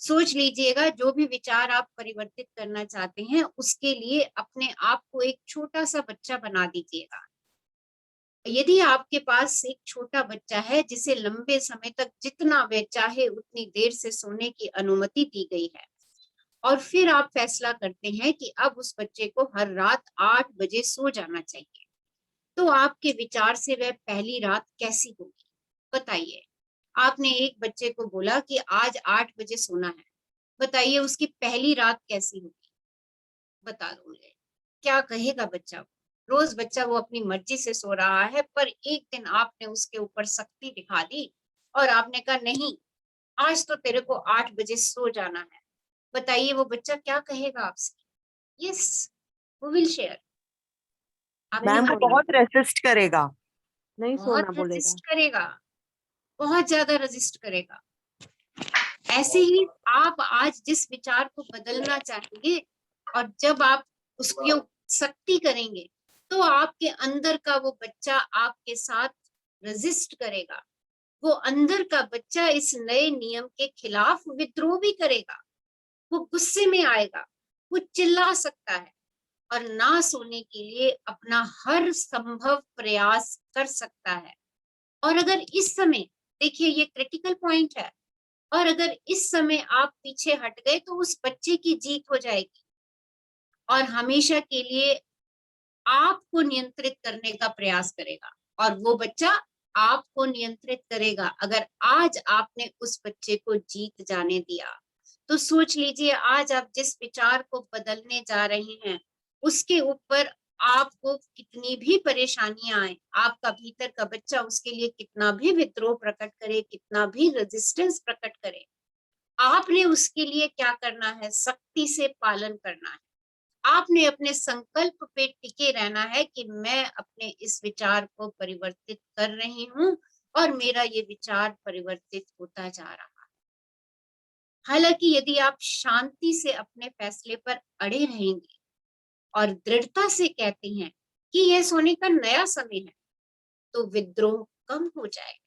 सोच लीजिएगा जो भी विचार आप परिवर्तित करना चाहते हैं उसके लिए अपने आप को एक छोटा सा बच्चा बना दीजिएगा। यदि आपके पास एक छोटा बच्चा है जिसे लंबे समय तक जितना वह चाहे उतनी देर से सोने की अनुमति दी गई है और फिर आप फैसला करते हैं कि अब उस बच्चे को हर रात 8 बजे सो जाना चाहिए, तो आपके विचार से वह पहली रात कैसी होगी बताइए। आपने एक बच्चे को बोला कि आज 8 बजे सोना है, बताइए उसकी पहली रात कैसी होगी, बता दो मुझे, क्या कहेगा बच्चा। रोज बच्चा वो अपनी मर्जी से सो रहा है, पर एक दिन आपने उसके ऊपर सख्ती दिखा दी और आपने कहा नहीं, आज तो तेरे को 8 बजे सो जाना है, बताइए वो बच्चा क्या कहेगा आपसे। यस, वो विल शेयर। आपने मैम वो कहा बहुत रेसिस्ट करेगा, नहीं बहुत सोना बोलेगा। रेजिस्ट करेगा, बहुत ज्यादा रेजिस्ट करेगा। ऐसे ही आप आज जिस विचार को बदलना चाहेंगे और जब आप उसकी सख्ती करेंगे तो आपके अंदर का वो बच्चा आपके साथ रेजिस्ट करेगा। वो अंदर का बच्चा इस नए नियम के खिलाफ विद्रोह भी करेगा, वो गुस्से में आएगा, वो चिल्ला सकता है और ना सोने के लिए अपना हर संभव प्रयास कर सकता है। और अगर इस समय, देखिए ये क्रिटिकल पॉइंट है, और अगर इस समय आप पीछे हट गए तो उस बच्चे की जीत हो जाएगी और हमेशा के लिए आपको नियंत्रित करने का प्रयास करेगा और वो बच्चा आपको नियंत्रित करेगा अगर आज आपने उस बच्चे को जीत जाने दिया। तो सोच लीजिए आज आप जिस विचार को बदलने जा रहे हैं उसके ऊपर आपको कितनी भी परेशानियां आए, आपका भीतर का बच्चा उसके लिए कितना भी विद्रोह प्रकट करे, कितना भी रेजिस्टेंस प्रकट करे, आपने उसके लिए क्या करना है, सख्ती से पालन करना है। आपने अपने संकल्प पे टिके रहना है कि मैं अपने इस विचार को परिवर्तित कर रही हूँ और मेरा ये विचार परिवर्तित होता जा रहा है। हालांकि यदि आप शांति से अपने फैसले पर अड़े रहेंगे और दृढ़ता से कहते हैं कि यह सोने का नया समय है, तो विद्रोह कम हो जाएगा।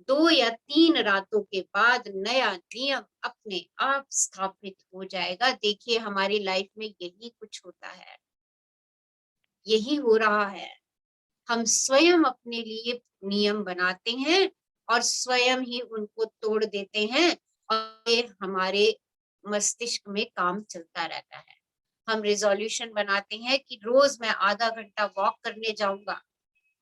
2 या 3 रातों के बाद नया नियम अपने आप स्थापित हो जाएगा। देखिए हमारी लाइफ में यही कुछ होता है, यही हो रहा है। हम स्वयं अपने लिए नियम बनाते हैं और स्वयं ही उनको तोड़ देते हैं और ये हमारे मस्तिष्क में काम चलता रहता है। हम रिजोल्यूशन बनाते हैं कि रोज मैं आधा घंटा वॉक करने जाऊंगा,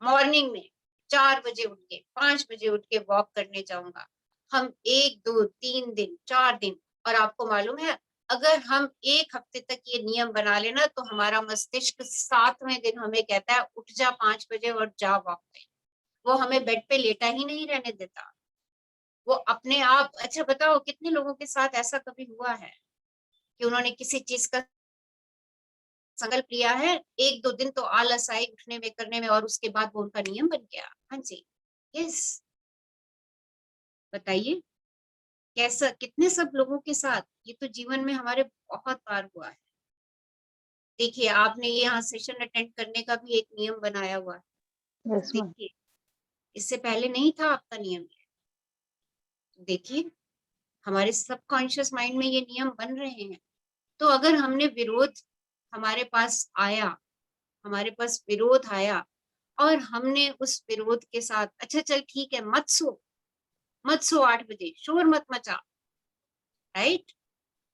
मॉर्निंग में 4 बजे उठ के 5 बजे उठ के वॉक करने जाऊंगा। हम 1 2 3 दिन 4 दिन, और आपको मालूम है अगर हम 1 हफ्ते तक ये नियम बना लेना तो हमारा मस्तिष्क 7वें दिन हमें कहता है उठ जा 5 बजे और जा वॉक पे। वो हमें बेड पे लेटा ही नहीं रहने देता, वो अपने आप। अच्छा बताओ कितने लोगों के साथ ऐसा कभी हुआ है कि उन्होंने किसी चीज का संकल्प लिया है, 1 2 दिन तो आलस आई उठने में करने में और उसके बाद वो उनका नियम बन गया। हाँ जी, यस, बताइए कैसा, कितने सब लोगों के साथ, ये तो जीवन में हमारे बहुत बार हुआ है। देखिए आपने ये यहाँ सेशन अटेंड करने का भी एक नियम बनाया हुआ है, यस मैम। देखिए इससे पहले नहीं था आपका नियम। देखिए, हमारे सबकॉन्शियस माइंड में ये नियम बन रहे हैं। तो अगर हमने विरोध हमारे पास आया, हमारे पास विरोध आया और हमने उस विरोध के साथ अच्छा चल ठीक है मत सो 8 बजे, शोर मत मचा, राइट?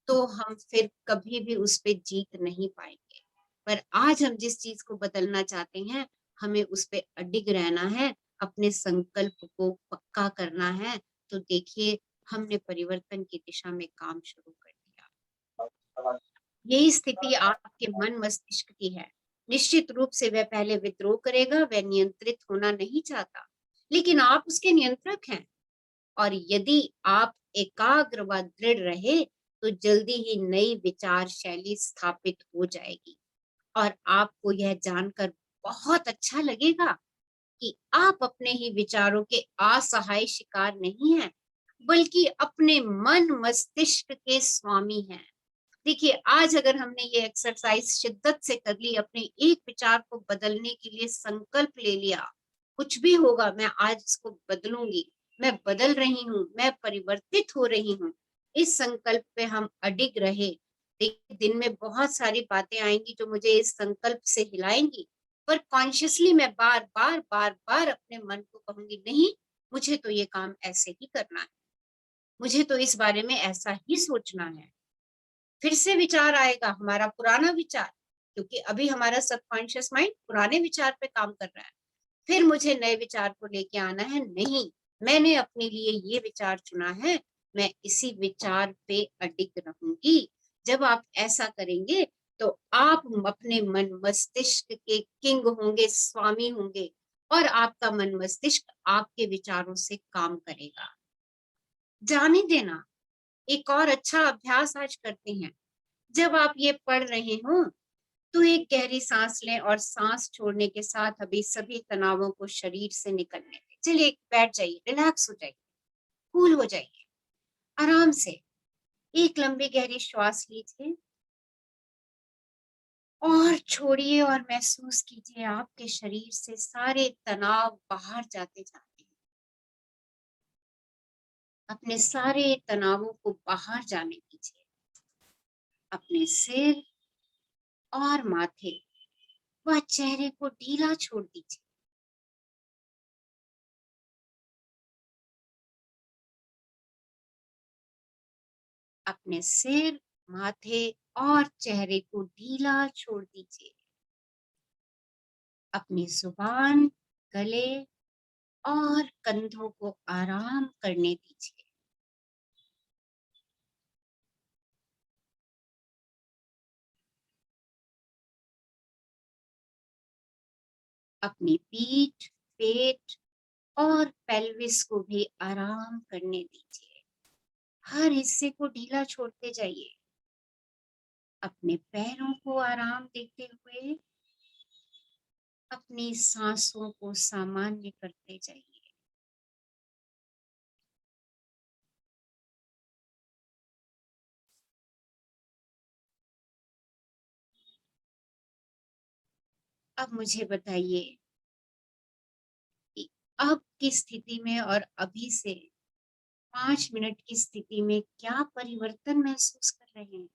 तो हम फिर कभी भी उस पे जीत नहीं पाएंगे। पर आज हम जिस चीज को बदलना चाहते हैं, हमें उस पे अडिग रहना है, अपने संकल्प को पक्का करना है। तो देखिए, हमने परिवर्तन की दिशा में काम शुरू कर दिया। यही स्थिति आपके मन मस्तिष्क की है। निश्चित रूप से वह पहले विद्रोह करेगा, वह नियंत्रित होना नहीं चाहता, लेकिन आप उसके नियंत्रक हैं। और यदि आप एकाग्र व दृढ़ रहे, तो जल्दी ही नई विचार शैली स्थापित हो जाएगी। और आपको यह जानकर बहुत अच्छा लगेगा कि आप अपने ही विचारों के असहाय शिकार नहीं हैं, बल्कि अपने मन मस्तिष्क के स्वामी हैं। देखिए, आज अगर हमने ये एक्सरसाइज शिद्दत से कर ली, अपने एक विचार को बदलने के लिए संकल्प ले लिया, कुछ भी होगा मैं आज इसको बदलूंगी, मैं बदल रही हूँ, मैं परिवर्तित हो रही हूँ, इस संकल्प पे हम अडिग रहे। देखिए, दिन में बहुत सारी बातें आएंगी जो मुझे इस संकल्प से हिलाएंगी, पर कॉन्शियसली मैं बार बार बार बार अपने मन को कहूंगी, नहीं, मुझे तो ये काम ऐसे ही करना है, मुझे तो इस बारे में ऐसा ही सोचना है। फिर से विचार आएगा, हमारा पुराना विचार, क्योंकि अभी हमारा सबकॉन्शियस माइंड पुराने विचार पे काम कर रहा है। फिर मुझे नए विचार को लेके आना है, नहीं, मैंने अपने लिए ये विचार चुना है, मैं इसी विचार पे अडिग रहूंगी। जब आप ऐसा करेंगे, तो आप अपने मन मस्तिष्क के किंग होंगे, स्वामी होंगे, और आपका मन मस्तिष्क आपके विचारों से काम करेगा। जाने देना, एक और अच्छा अभ्यास आज करते हैं। जब आप ये पढ़ रहे हो, तो एक गहरी सांस लें और सांस छोड़ने के साथ अभी सभी तनावों को शरीर से निकलने दें। चलिए, बैठ जाइए, रिलैक्स हो जाइए, कूल हो जाइए, आराम से एक लंबी गहरी श्वास लीजिए और छोड़िए, और महसूस कीजिए आपके शरीर से सारे तनाव बाहर जाते जाते हैं। अपने सारे तनावों को बाहर जाने दीजिए। अपने सिर और माथे व चेहरे को ढीला छोड़ दीजिए। अपने सिर, माथे और चेहरे को ढीला छोड़ दीजिए। अपनी जुबान, गले और कंधों को आराम करने दीजिए। अपनी पीठ, पेट और पेल्विस को भी आराम करने दीजिए। हर हिस्से को ढीला छोड़ते जाइए। अपने पैरों को आराम देते हुए अपनी सांसों को सामान्य करते जाइए। अब मुझे बताइए कि अब की स्थिति में और अभी से 5 मिनट की स्थिति में क्या परिवर्तन महसूस कर रहे हैं?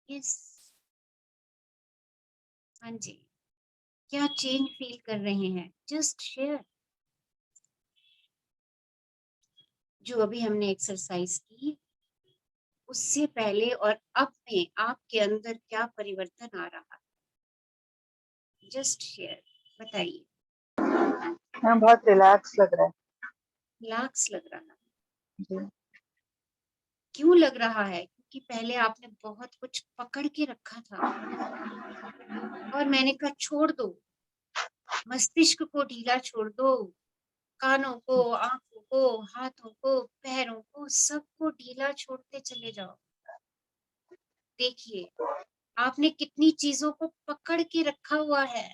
यस, हाँ जी, क्या चेंज फील कर रहे हैं? Just share. जो अभी हमने एक्सरसाइज की, उससे पहले और अब में आपके अंदर क्या परिवर्तन आ रहा है? जस्ट शेयर, बताइए। मैम बहुत रिलैक्स लग रहा है। रिलैक्स लग रहा है? जी। क्यों लग रहा है? क्योंकि पहले आपने बहुत कुछ पकड़ के रखा था और मैंने कहा छोड़ दो, मस्तिष्क को ढीला छोड़ दो, कानों को, आंखों को, हाथों को, पैरों को, सबको ढीला छोड़ते चले जाओ। देखिए, आपने कितनी चीजों को पकड़ के रखा हुआ है,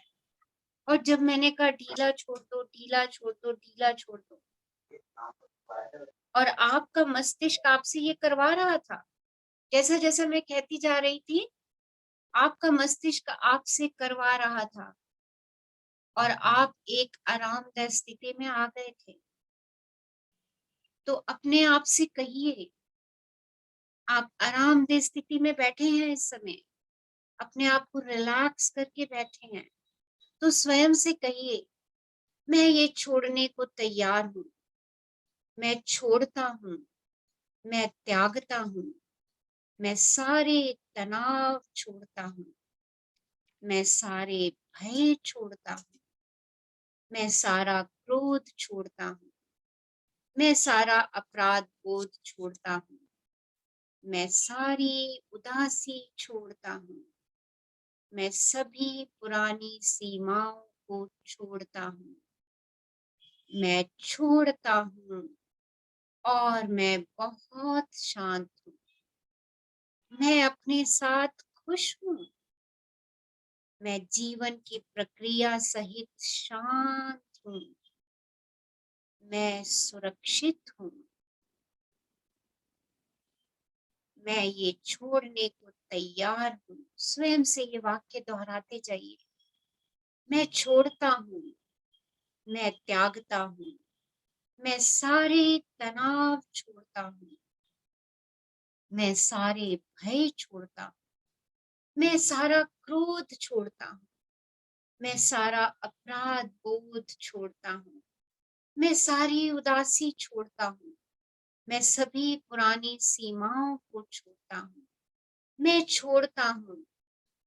और जब मैंने कहा ढीला छोड़ दो, ढीला छोड़ दो, ढीला छोड़ दो, और आपका मस्तिष्क आपसे ये करवा रहा था। जैसा जैसा मैं कहती जा रही थी, आपका मस्तिष्क आपसे करवा रहा था, और आप एक आरामदायक स्थिति में आ गए थे। तो अपने आप से कहिए, आप आरामदेह स्थिति में बैठे हैं इस समय, अपने आप को रिलैक्स करके बैठे हैं, तो स्वयं से कहिए, मैं ये छोड़ने को तैयार हूँ, मैं छोड़ता हूँ, मैं त्यागता हूँ, मैं सारे तनाव छोड़ता हूँ, मैं सारे भय छोड़ता हूँ, मैं सारा क्रोध छोड़ता हूँ, मैं सारा अपराध बोध छोड़ता हूँ, मैं सारी उदासी छोड़ता हूँ, मैं सभी पुरानी सीमाओं को छोड़ता हूँ, मैं छोड़ता हूँ और मैं बहुत शांत हूँ, मैं अपने साथ खुश हूँ, मैं जीवन की प्रक्रिया सहित शांत हूँ, मैं सुरक्षित हूँ, मैं ये छोड़ने को तैयार हूँ। स्वयं से ये वाक्य दोहराते जाइए, मैं छोड़ता हूँ, मैं त्यागता हूँ, मैं सारे तनाव छोड़ता हूँ, मैं सारे भय छोड़ता हूँ, मैं सारा क्रोध छोड़ता हूँ, मैं सारा अपराध बोध छोड़ता हूँ, मैं सारी उदासी छोड़ता हूँ, मैं सभी पुरानी सीमाओं को छोड़ता हूँ, मैं छोड़ता हूँ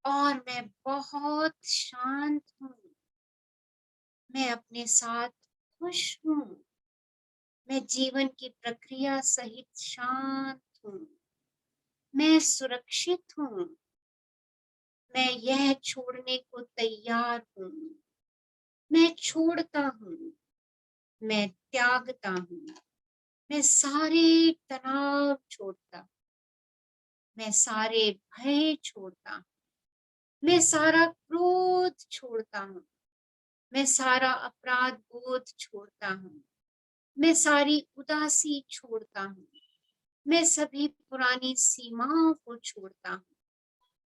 और मैं बहुत शांत हूँ, मैं अपने साथ खुश हूँ, मैं जीवन की प्रक्रिया सहित शांत हूँ, मैं सुरक्षित हूँ, मैं यह छोड़ने को तैयार हूँ, मैं छोड़ता हूँ, मैं त्यागता हूँ, मैं सारे तनाव छोड़ता हूँ, मैं सारे भय छोड़ता हूँ, मैं सारा क्रोध छोड़ता हूँ, मैं सारा अपराध बोध छोड़ता हूँ, मैं सारी उदासी छोड़ता हूँ, मैं सभी पुरानी सीमाओं को छोड़ता हूँ,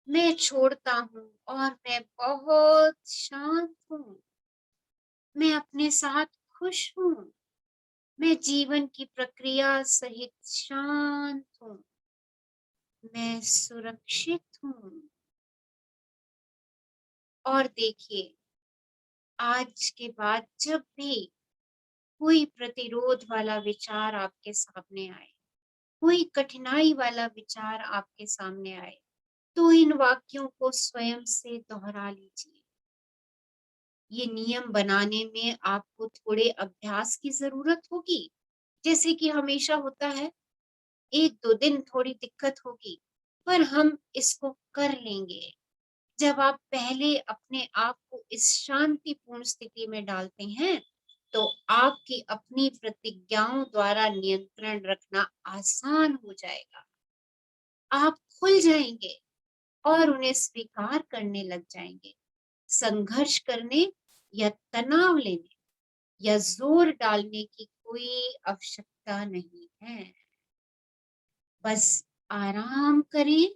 मैं छोड़ता हूँ और मैं बहुत शांत हूँ, मैं अपने साथ खुश हूँ, मैं जीवन की प्रक्रिया सहित शांत हूँ, मैं सुरक्षित हूँ। और देखिए, आज के बाद जब भी कोई प्रतिरोध वाला विचार आपके सामने आए, कोई कठिनाई वाला विचार आपके सामने आए, तो इन वाक्यों को स्वयं से दोहरा लीजिए। ये नियम बनाने में आपको थोड़े अभ्यास की जरूरत होगी, जैसे कि हमेशा होता है, 1-2 दिन थोड़ी दिक्कत होगी, पर हम इसको कर लेंगे। जब आप पहले अपने आप को इस शांतिपूर्ण स्थिति में डालते हैं, तो आपकी अपनी प्रतिज्ञाओं द्वारा नियंत्रण रखना आसान हो जाएगा। आप खुल जाएंगे और उन्हें स्वीकार करने लग जाएंगे। संघर्ष करने या तनाव लेने या जोर डालने की कोई आवश्यकता नहीं है। बस आराम करें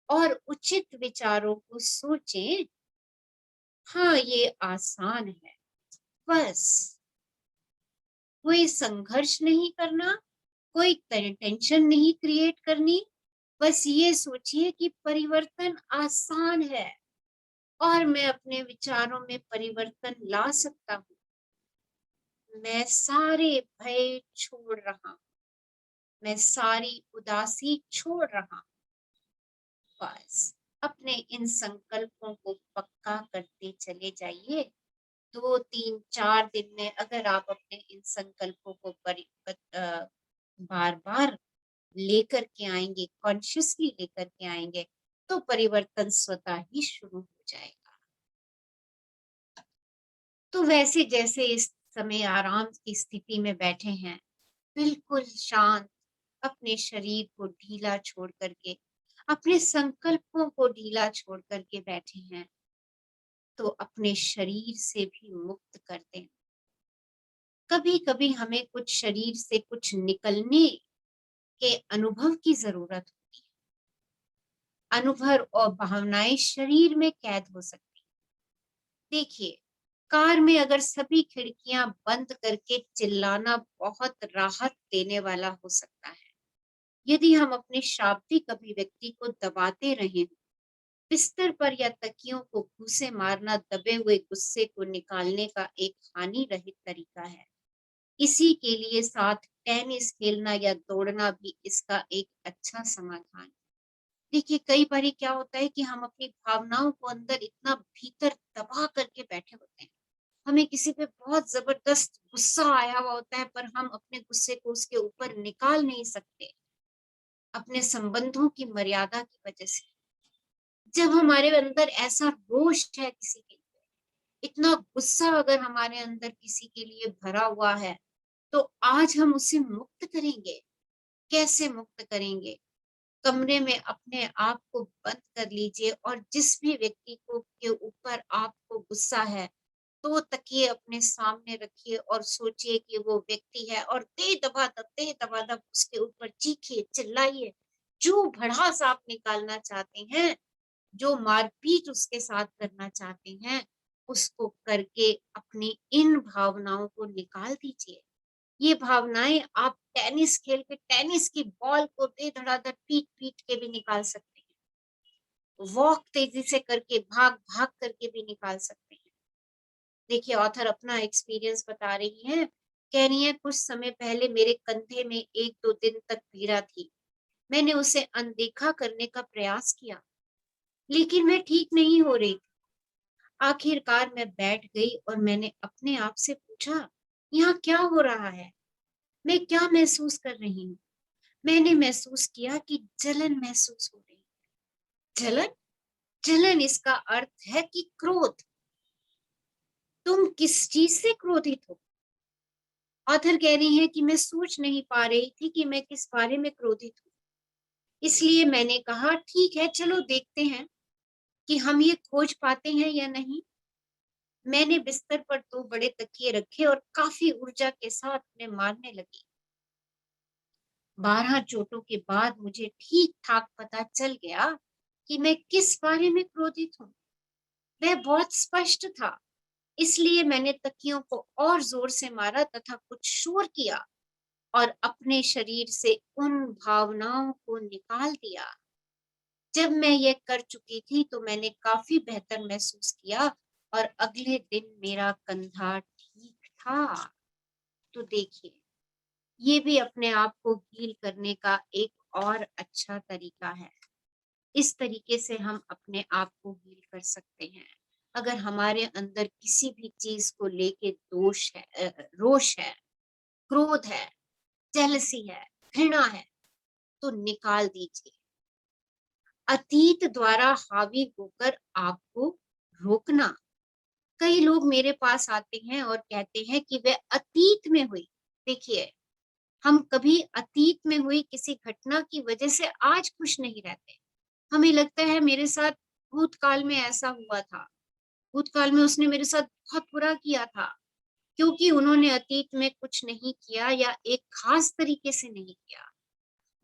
और उचित विचारों को सोचें। हाँ, ये आसान है। बस कोई संघर्ष नहीं करना, कोई टेंशन नहीं क्रिएट करनी। बस ये सोचिए कि परिवर्तन आसान है और मैं अपने विचारों में परिवर्तन ला सकता हूँ। मैं सारे भय छोड़ रहा हूँ, मैं सारी उदासी छोड़ रहा हूँ। बस अपने इन संकल्पों को पक्का करते चले जाइए। 2, 3, 4 दिन में अगर आप अपने इन संकल्पों को बार बार लेकर के आएंगे, कॉन्शियसली लेकर के आएंगे, तो परिवर्तन स्वतः ही शुरू हो जाएगा। तो वैसे जैसे इस समय आराम की स्थिति में बैठे हैं, बिल्कुल शांत, अपने शरीर को ढीला छोड़ करके, अपने संकल्पों को ढीला छोड़ करके बैठे हैं, तो अपने शरीर से भी मुक्त कर दें। कभी कभी हमें कुछ शरीर से कुछ निकलने के अनुभव की जरूरत होती है। अनुभव और भावनाएं शरीर में कैद हो सकती हैं। देखिए, कार में अगर सभी खिड़कियां बंद करके चिल्लाना बहुत राहत देने वाला हो सकता है। यदि हम अपने शाब्दिक अभिव्यक्ति को दबाते रहें, बिस्तर पर या तकियों को घूंसे मारना दबे हुए गुस्से को निकालने का एक हानि रहित तरीका है। इसी के लिए साथ टेनिस खेलना या दौड़ना भी इसका एक अच्छा समाधान है। देखिए, कई बारी क्या होता है कि हम अपनी भावनाओं को अंदर इतना भीतर दबा करके बैठे होते हैं। हमें किसी पे बहुत ज़बरदस्त गुस्सा आया हुआ होता है, पर हम अपने गुस्से को उसके ऊपर निकाल नहीं सकते, अपने संबंधों की मर्यादा की वजह से। जब हमारे अंदर ऐसा रोष है किसी के लिए, इतना गुस्सा अगर हमारे अंदर किसी के लिए भरा हुआ है, तो आज हम उसे मुक्त करेंगे। कैसे मुक्त करेंगे? कमरे में अपने आप को बंद कर लीजिए और जिस भी व्यक्ति को के ऊपर आपको गुस्सा है, 2 तकिए अपने सामने रखिए और सोचिए कि वो व्यक्ति है और दे दबा-दब उसके ऊपर चीखिए, चिल्लाइए। जो भड़ास आप निकालना चाहते हैं, जो मारपीट उसके साथ करना चाहते हैं, उसको करके अपनी इन भावनाओं को निकाल दीजिए। ये भावनाएँ आप टेनिस खेल के टेनिस की बॉल को धड़ाधड़ पीट-पीट के भी निकाल सकते हैं। वॉक तेज़ी से करके, भाग-भाग करके भी निकाल सकते हैं। देखिए, ऑथर अपना एक्सपीरियंस बता रही हैं। कह रही हैं, कुछ समय पहले मेरे कंधे में 1-2 दिन तक पीड़ा थी। मैंने उसे अनदेखा करने का प्रयास किया, लेकिन मैं ठीक नहीं हो रही थी। आखिरकार मैं बैठ गई और मैंने अपने आप से पूछा, यहाँ क्या हो रहा है? मैं क्या महसूस कर रही हूँ? मैंने महसूस किया कि जलन महसूस हो रही है। जलन? जलन इसका अर्थ है कि क्रोध। तुम किस चीज़ से क्रोधित हो? ऑथर कह रही हैं कि मैं सोच नहीं पा रही थी कि मैं किस बारे में क्रोधित हूँ। इसलिए मैंने कहा, ठीक है, चलो देखते हैं कि हम ये खोज पाते हैं या नहीं। मैंने बिस्तर पर 2 बड़े तकिए रखे और काफ़ी ऊर्जा के साथ उन्हें मारने लगी। 12 चोटों के बाद मुझे ठीक-ठाक पता चल गया कि मैं किस बारे में क्रोधित हूँ। वह बहुत स्पष्ट था, इसलिए मैंने तकियों को और ज़ोर से मारा तथा कुछ शोर किया और अपने शरीर से उन भावनाओं को निकाल दिया। जब मैं ये कर चुकी थी, तो मैंने काफ़ी बेहतर महसूस किया और अगले दिन मेरा कंधा ठीक था। तो देखिए, ये भी अपने आप को हील करने का एक और अच्छा तरीका है। इस तरीके से हम अपने आप को हील कर सकते हैं। अगर हमारे अंदर किसी भी चीज़ को लेके दोष है, रोष है, क्रोध है, जेलसी है, घृणा है, तो निकाल दीजिए। अतीत द्वारा हावी होकर आपको रोकना। कई लोग मेरे पास आते हैं और कहते हैं कि वे अतीत में हुई। देखिए, हम कभी अतीत में हुई किसी घटना की वजह से आज खुश नहीं रहते। हमें लगता है मेरे साथ भूतकाल में ऐसा हुआ था। भूतकाल में उसने मेरे साथ बहुत बुरा किया था, क्योंकि उन्होंने अतीत में कुछ नहीं किया या एक खास तरीके से नहीं किया।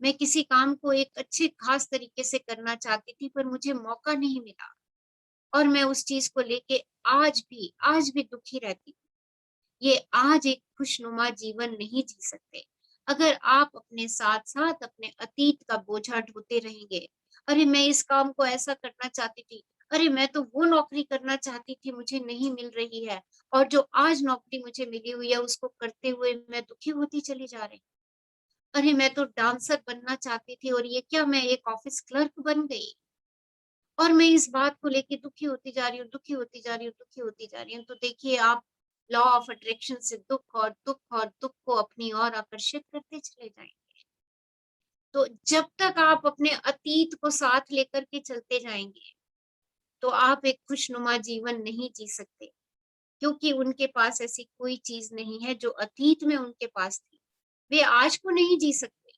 मैं किसी काम को एक अच्छे खास तरीके से करना चाहती थी, पर मुझे मौका नहीं मिला और मैं उस चीज़ को लेके आज भी दुखी रहती हूँ। ये आज एक खुशनुमा जीवन नहीं जी सकते। अगर आप अपने साथ-साथ अपने अतीत का बोझा ढोते रहेंगे, अरे मैं इस काम को ऐसा करना चाहती थी, अरे मैं तो वो नौकरी करना चाहती थी, मुझे नहीं मिल रही है और जो आज नौकरी मुझे मिली हुई है उसको करते हुए मैं दुखी होती चली जा रही हूँ। अरे मैं तो डांसर बनना चाहती थी और ये क्या, मैं एक ऑफिस क्लर्क बन गई और मैं इस बात को लेके दुखी होती जा रही हूँ, दुखी होती जा रही हूँ, दुखी होती जा रही हूँ। तो देखिए, आप लॉ ऑफ अट्रैक्शन से दुःख को अपनी ओर आकर्षित करते चले जाएँगे। तो जब तक आप अपने अतीत को साथ लेकर के चलते जाएँगे, तो आप एक खुशनुमा जीवन नहीं जी सकते, क्योंकि उनके पास ऐसी कोई चीज़ नहीं है जो अतीत में उनके पास थी। वे आज को नहीं जी सकते,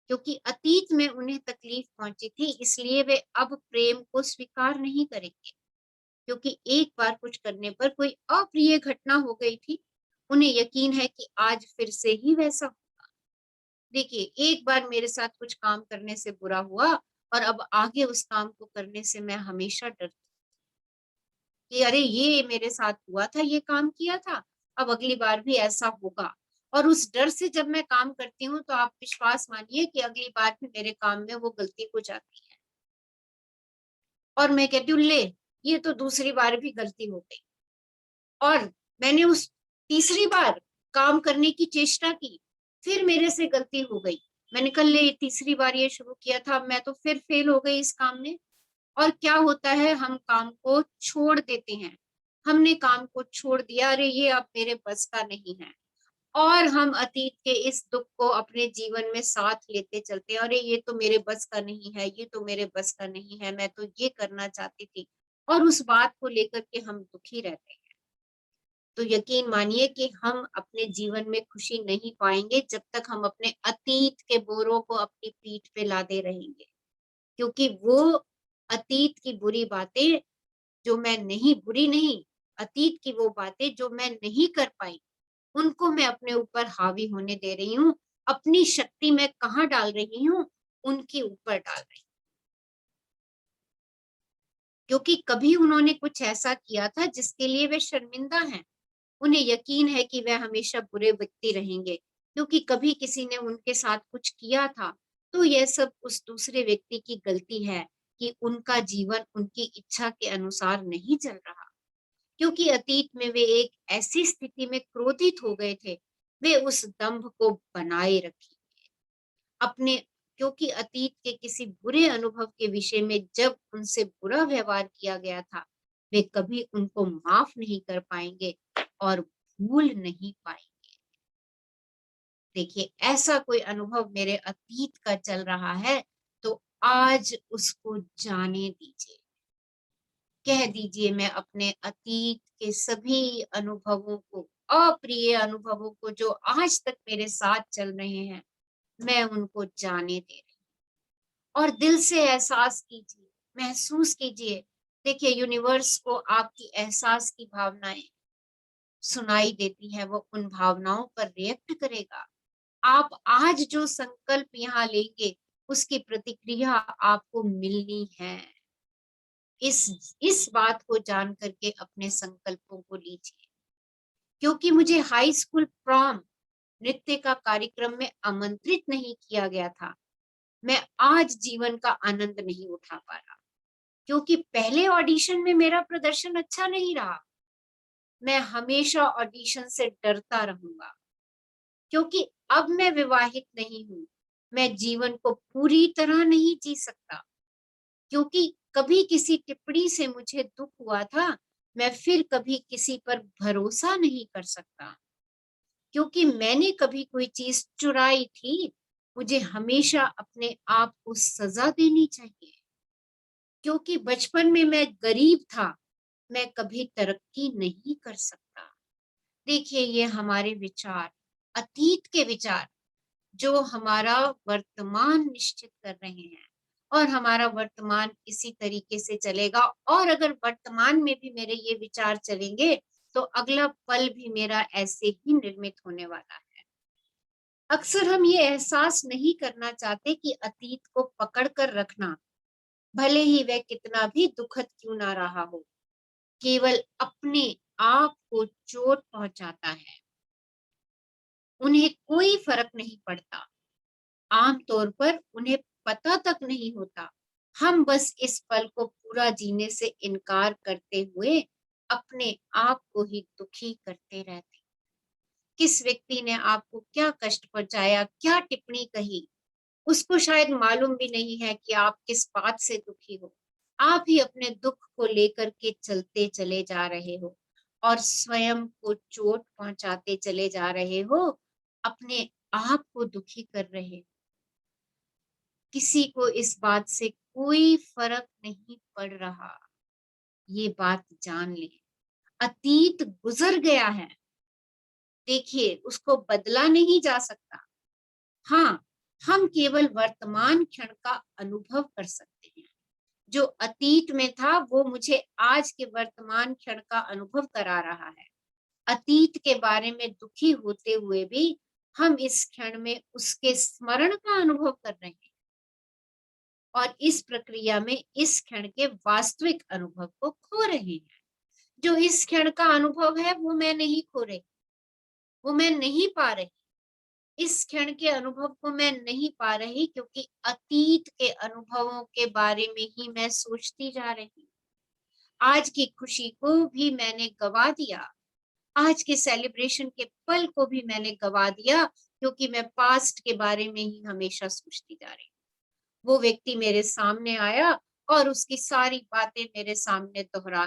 क्योंकि अतीत में उन्हें तकलीफ पहुँची थी, इसलिए वे अब प्रेम को स्वीकार नहीं करेंगे। क्योंकि एक बार कुछ करने पर कोई अप्रिय घटना हो गई थी, उन्हें यकीन है कि आज फिर से ही वैसा होगा। देखिए, एक बार मेरे साथ कुछ काम करने से बुरा हुआ और अब आगे उस काम को करने से मैं हमेशा डरती हूँ कि अरे ये मेरे साथ हुआ था, ये काम किया था, अब अगली बार भी ऐसा होगा। और उस डर से जब मैं काम करती हूँ तो आप विश्वास मानिए कि अगली बार भी मेरे काम में वो गलती हो जाती है। और मैं कहती हूँ ले, ये तो दूसरी बार भी गलती हो गई। और मैंने उस तीसरी बार काम करने की चेष्टा की, फिर मेरे से गलती हो गई। मैंने कहा ले, तीसरी बार ये शुरू किया था, मैं तो फिर फेल हो गई इस काम में। और क्या होता है, हम काम को छोड़ देते हैं। हमने काम को छोड़ दिया, अरे ये अब मेरे बस का नहीं है। और हम अतीत के इस दुख को अपने जीवन में साथ लेते चलते हैं, अरे ये तो मेरे बस का नहीं है, ये तो मेरे बस का नहीं है, मैं तो ये करना चाहती थी। और उस बात को लेकर के हम दुखी रहते हैं। तो यकीन मानिए कि हम अपने जीवन में खुशी नहीं पाएंगे जब तक हम अपने अतीत के बोरों को अपनी पीठ पे लादे रहेंगे। क्योंकि वो अतीत की बुरी बातें जो मैं नहीं, बुरी नहीं, अतीत की वो बातें जो मैं नहीं कर पाई, उनको मैं अपने ऊपर हावी होने दे रही हूँ। अपनी शक्ति मैं कहाँ डाल रही हूँ, उनके ऊपर डाल रही हूँ। क्योंकि कभी उन्होंने कुछ ऐसा किया था जिसके लिए वे शर्मिंदा हैं। उन्हें यकीन है कि वह हमेशा बुरे व्यक्ति रहेंगे, क्योंकि कभी किसी ने उनके साथ कुछ किया था। तो यह सब उस दूसरे व्यक्ति की गलती है कि उनका जीवन उनकी इच्छा के अनुसार नहीं चल रहा। क्योंकि अतीत में वे एक ऐसी स्थिति में क्रोधित हो गए थे, वे उस दंभ को बनाए रखेंगे अपने। क्योंकि अतीत के किसी बुरे अनुभव के विषय में जब उनसे बुरा व्यवहार किया गया था, वे कभी उनको माफ नहीं कर पाएंगे और भूल नहीं पाएंगे। देखिए, ऐसा कोई अनुभव मेरे अतीत का चल रहा है, तो आज उसको जाने दीजिए। कह दीजिए, मैं अपने अतीत के सभी अनुभवों को, अप्रिय अनुभवों को जो आज तक मेरे साथ चल रहे हैं, मैं उनको जाने दे रही हूँ। और दिल से एहसास कीजिए, महसूस कीजिए। देखिए, यूनिवर्स को आपकी एहसास की भावनाएं सुनाई देती है, वो उन भावनाओं पर रिएक्ट करेगा। आप आज जो संकल्प यहाँ लेंगे, उसकी प्रतिक्रिया आपको मिलनी है। इस बात को जान करके अपने संकल्पों को लीजिए। क्योंकि मुझे हाई स्कूल प्रॉम नृत्य का कार्यक्रम में आमंत्रित नहीं किया गया था, मैं आज जीवन का आनंद नहीं उठा पा रहा। क्योंकि पहले ऑडिशन में मेरा प्रदर्शन अच्छा नहीं रहा। मैं हमेशा ऑडिशन से डरता रहूंगा। क्योंकि अब मैं विवाहित नहीं हूं, मैं जीवन को पूरी तरह नहीं जी सकता। क्योंकि कभी किसी टिप्पणी से मुझे दुख हुआ था, मैं फिर कभी किसी पर भरोसा नहीं कर सकता। क्योंकि मैंने कभी कोई चीज चुराई थी, मुझे हमेशा अपने आप को सजा देनी चाहिए। क्योंकि बचपन में मैं गरीब था, मैं कभी तरक्की नहीं कर सकता। देखिए, ये हमारे विचार, अतीत के विचार, जो हमारा वर्तमान निश्चित कर रहे हैं। और हमारा वर्तमान इसी तरीके से चलेगा। और अगर वर्तमान में भी मेरे ये विचार चलेंगे, तो अगला पल भी मेरा ऐसे ही निर्मित होने वाला है। अक्सर हम ये एहसास नहीं करना चाहते कि अतीत को पकड़ कर रखना, भले ही वह कितना भी दुखद क्यों ना रहा हो, केवल अपने आप को चोट पहुंचाता है। उन्हें कोई फर्क नहीं पड़ता। आमतौर पर उन्हें पता तक नहीं होता। हम बस इस पल को पूरा जीने से इनकार करते हुए अपने आप को ही दुखी करते रहते। किस व्यक्ति ने आपको क्या कष्ट पहुंचाया, क्या टिप्पणी कही, उसको शायद मालूम भी नहीं है कि आप किस बात से दुखी हो। आप ही अपने दुख को लेकर के चलते चले जा रहे हो और स्वयं को चोट पहुंचाते चले जा रहे हो, अपने आप को दुखी कर रहे हो। किसी को इस बात से कोई फर्क नहीं पड़ रहा। ये बात जान ले। अतीत गुजर गया है, देखिए उसको बदला नहीं जा सकता। हाँ, हम केवल वर्तमान क्षण का अनुभव कर सकते हैं। जो अतीत में था वो मुझे आज के वर्तमान क्षण का अनुभव करा रहा है। अतीत के बारे में दुखी होते हुए भी हम इस क्षण में उसके स्मरण का अनुभव कर रहे हैं और इस प्रक्रिया में इस क्षण के वास्तविक अनुभव को खो रहे हैं। जो इस क्षण का अनुभव है वो मैं नहीं खो रही, वो मैं नहीं पा रही। इस क्षण के अनुभव को मैं नहीं पा रही क्योंकि अतीत के अनुभवों के बारे में ही मैं सोचती जा रही हूँ। आज की खुशी को भी मैंने गवा दिया, आज के सेलिब्रेशन के पल को भी मैंने गवा दिया क्योंकि मैं पास्ट के बारे में ही हमेशा सोचती जा रही हूँ। वो व्यक्ति मेरे सामने आया और उसकी सारी बातें मेरे सामने दोहरा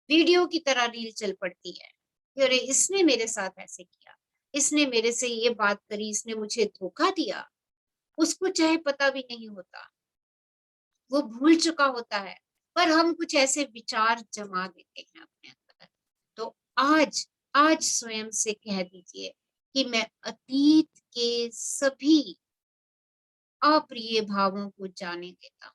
वीडियो की तरह रील चल पड़ती है कि अरे इसने मेरे साथ ऐसे किया, इसने मेरे से ये बात करी, इसने मुझे धोखा दिया। उसको चाहे पता भी नहीं होता, वो भूल चुका होता है, पर हम कुछ ऐसे विचार जमा देते हैं अपने अंदर। तो आज आज स्वयं से कह दीजिए कि मैं अतीत के सभी अप्रिय भावों को जाने देता हूं,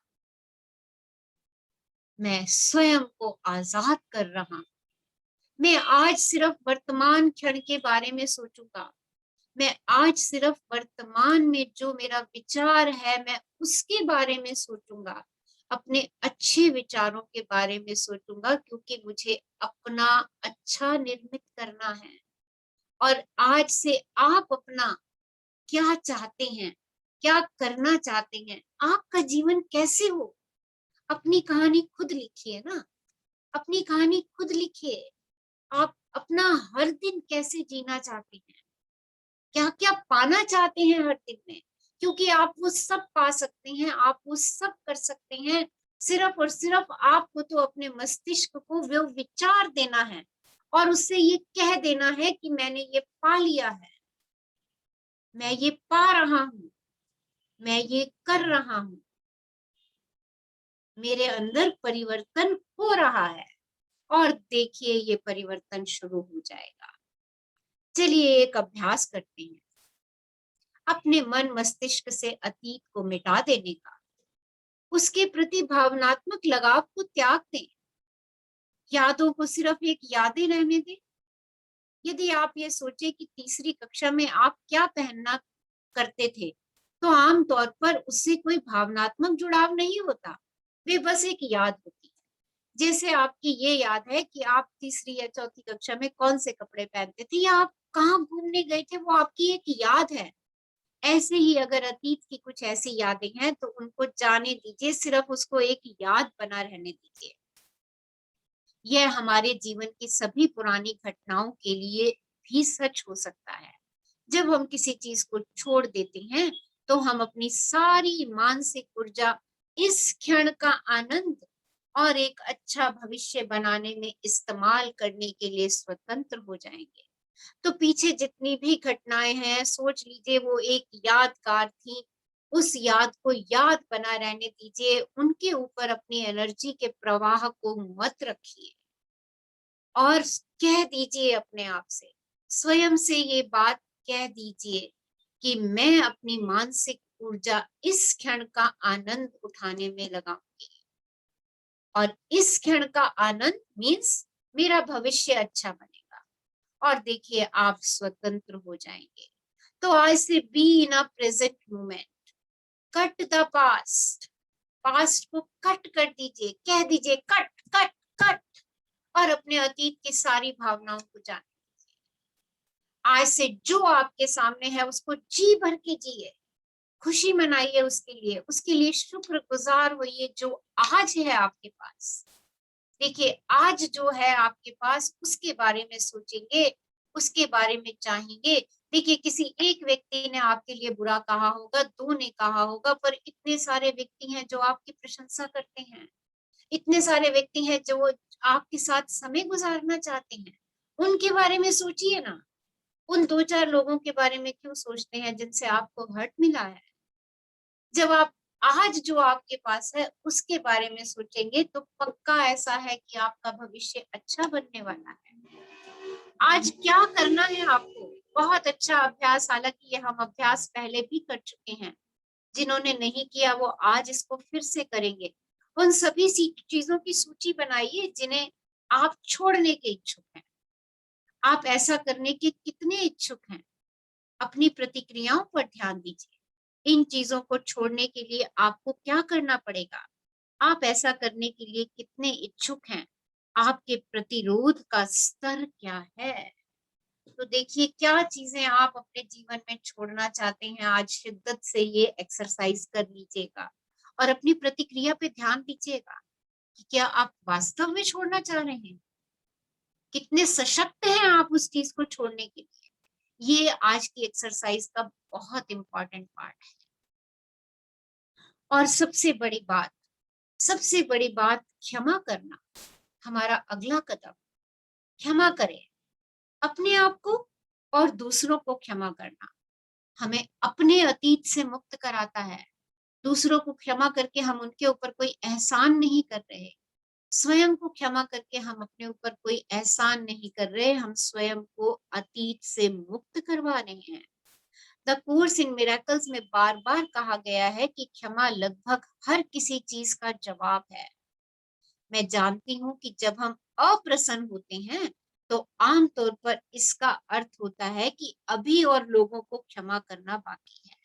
मैं स्वयं को आजाद कर रहा हूं। मैं आज सिर्फ वर्तमान क्षण के बारे में सोचूंगा, मैं आज सिर्फ वर्तमान में जो मेरा विचार है मैं उसके बारे में सोचूंगा, अपने अच्छे विचारों के बारे में सोचूंगा क्योंकि मुझे अपना अच्छा निर्मित करना है। और आज से आप अपना क्या चाहते हैं, क्या करना चाहते हैं, आपका जीवन कैसे हो, अपनी कहानी खुद लिखिए ना, अपनी कहानी खुद लिखिए। आप अपना हर दिन कैसे जीना चाहते हैं, क्या क्या पाना चाहते हैं हर दिन में, क्योंकि आप वो सब पा सकते हैं, आप वो सब कर सकते हैं। सिर्फ और सिर्फ आपको तो अपने मस्तिष्क को वो विचार देना है और उससे ये कह देना है कि मैंने ये पा लिया है, मैं ये पा रहा हूं, मैं ये कर रहा हूं, मेरे अंदर परिवर्तन हो रहा है। और देखिए ये परिवर्तन शुरू हो जाएगा। चलिए एक अभ्यास करते हैं, अपने मन मस्तिष्क से अतीत को मिटा देने का, उसके प्रति भावनात्मक लगाव को त्याग दें, यादों को सिर्फ एक यादें रहने दें। यदि आप ये सोचे कि तीसरी कक्षा में आप क्या पहनना करते थे, तो आमतौर पर उससे कोई भावनात्मक जुड़ाव नहीं होता, वे बस एक याद होती है। जैसे आपकी ये याद है कि आप तीसरी या चौथी कक्षा में कौन से कपड़े पहनते थे या आप कहाँ घूमने गए थे, वो आपकी एक याद है। ऐसे ही अगर अतीत की कुछ ऐसी यादें हैं तो उनको जाने दीजिए, सिर्फ उसको एक याद बना रहने दीजिए। यह हमारे जीवन की सभी पुरानी घटनाओं के लिए भी सच हो सकता है। जब हम किसी चीज को छोड़ देते हैं तो हम अपनी सारी मानसिक ऊर्जा इस क्षण का आनंद और एक अच्छा भविष्य बनाने में इस्तेमाल करने के लिए स्वतंत्र हो जाएंगे। तो पीछे जितनी भी घटनाएं हैं सोच लीजिए वो एक यादगार थी, उस याद को याद बना रहने दीजिए, उनके ऊपर अपनी एनर्जी के प्रवाह को मत रखिए और कह दीजिए अपने आप से, स्वयं से ये बात कह दीजिए कि मैं अपनी मानसिक ऊर्जा इस क्षण का आनंद उठाने में लगाऊंगी और इस क्षण का आनंद मीन्स मेरा भविष्य अच्छा बनेगा। और देखिए आप स्वतंत्र हो जाएंगे। तो आज से be in a present moment, cut the past, past को कट कर दीजिए, कह दीजिए कट कट कट, और अपने अतीत की सारी भावनाओं को जाने दीजिए। आज से जो आपके सामने है उसको जी भर के जिए, खुशी मनाइए उसके लिए शुक्रगुजार होइए जो आज है आपके पास। देखिए आज जो है आपके पास उसके बारे में सोचेंगे, उसके बारे में चाहेंगे। देखिए किसी एक व्यक्ति ने आपके लिए बुरा कहा होगा, दो ने कहा होगा, पर इतने सारे व्यक्ति हैं जो आपकी प्रशंसा करते हैं, इतने सारे व्यक्ति हैं जो आपके साथ समय गुजारना चाहते हैं। उनके बारे में सोचिए ना, उन दो चार लोगों के बारे में क्यों सोचते हैं जिनसे आपको हर्ट मिला है। जब आप आज जो आपके पास है उसके बारे में सोचेंगे तो पक्का ऐसा है कि आपका भविष्य अच्छा बनने वाला है। आज क्या करना है आपको, बहुत अच्छा अभ्यास, हालांकि ये हम अभ्यास पहले भी कर चुके हैं, जिन्होंने नहीं किया वो आज इसको फिर से करेंगे। उन सभी चीजों की सूची बनाइए जिन्हें आप छोड़ने के इच्छुक हैं। आप ऐसा करने के कितने इच्छुक हैं, अपनी प्रतिक्रियाओं पर ध्यान दीजिए। इन चीजों को छोड़ने के लिए आपको क्या करना पड़ेगा, आप ऐसा करने के लिए कितने इच्छुक हैं। आपके प्रतिरोध का स्तर क्या है। तो देखिए क्या चीजें आप अपने जीवन में छोड़ना चाहते हैं, आज शिद्दत से ये एक्सरसाइज कर लीजिएगा और अपनी प्रतिक्रिया पे ध्यान दीजिएगा कि क्या आप वास्तव में छोड़ना चाह रहे हैं, कितने सशक्त हैं आप उस चीज को छोड़ने के लिए। ये आज की एक्सरसाइज का बहुत इंपॉर्टेंट पार्ट है। और सबसे बड़ी बात क्षमा करना। हमारा अगला कदम, क्षमा करें अपने आप को और दूसरों को। क्षमा करना हमें अपने अतीत से मुक्त कराता है। दूसरों को क्षमा करके हम उनके ऊपर कोई एहसान नहीं कर रहे, स्वयं को क्षमा करके हम अपने ऊपर कोई एहसान नहीं कर रहे, हम स्वयं को अतीत से मुक्त करवा रहे हैं। द कोर्स इन मिरेकल्स में बार बार कहा गया है कि क्षमा लगभग हर किसी चीज का जवाब है। मैं जानती हूँ कि जब हम अप्रसन्न होते हैं तो आमतौर पर इसका अर्थ होता है कि अभी और लोगों को क्षमा करना बाकी है।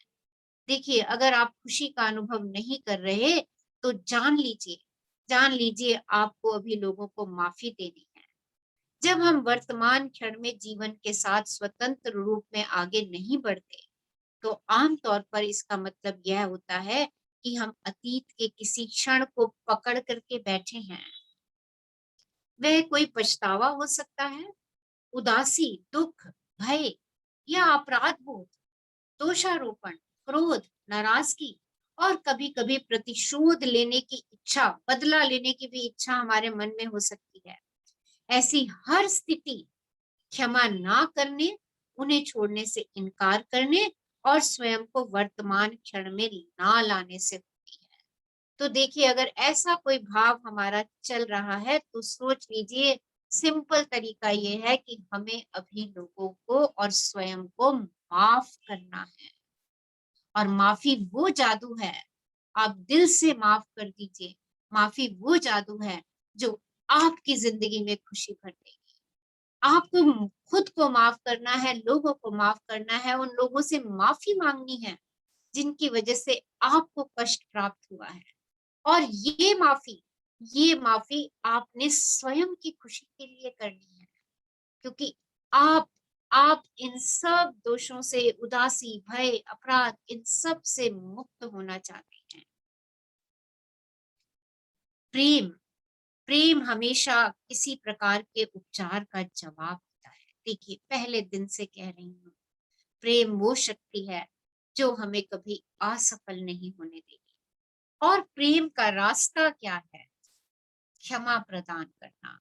देखिए अगर आप खुशी का अनुभव नहीं कर रहे तो जान लीजिए आपको अभी लोगों को माफी देनी है। जब हम वर्तमान क्षण में जीवन के साथ स्वतंत्र रूप में आगे नहीं बढ़ते तो आमतौर पर इसका मतलब यह होता है कि हम अतीत के किसी क्षण को पकड़ करके बैठे हैं। वह कोई पछतावा हो सकता है, उदासी, दुख, भय या अपराध बोध, दोषारोपण, क्रोध, नाराजगी और कभी-कभी प्रतिशोध लेने की इच्छा, बदला लेने की भी इच्छा हमारे मन में हो सकती है। ऐसी हर स्थिति क्षमा ना करने, उन्हें छोड़ने से इनकार करने और स्वयं को वर्तमान क्षण में ना लाने से होती है। तो देखिए अगर ऐसा कोई भाव हमारा चल रहा है तो सोच लीजिए, सिंपल तरीका ये है कि हमें अभी लोगों को और स्वयं को माफ करना है। और माफी वो जादू है, आप दिल से माफ कर दीजिए। माफी वो जादू है जो आपकी जिंदगी में खुशी भर देगी। आपको खुद को माफ करना है, लोगों को माफ करना है, उन लोगों से माफी मांगनी है जिनकी वजह से आपको कष्ट प्राप्त हुआ है। और ये माफी आपने स्वयं की खुशी के लिए करनी है, क्योंकि आप आप इन सब दोषों से, उदासी, भय, अपराध, इन सब से मुक्त होना चाहते हैं। प्रेम प्रेम हमेशा किसी प्रकार के उपचार का जवाब होता है। देखिए पहले दिन से कह रही हूँ, प्रेम वो शक्ति है जो हमें कभी असफल नहीं होने देगी। और प्रेम का रास्ता क्या है? क्षमा प्रदान करना।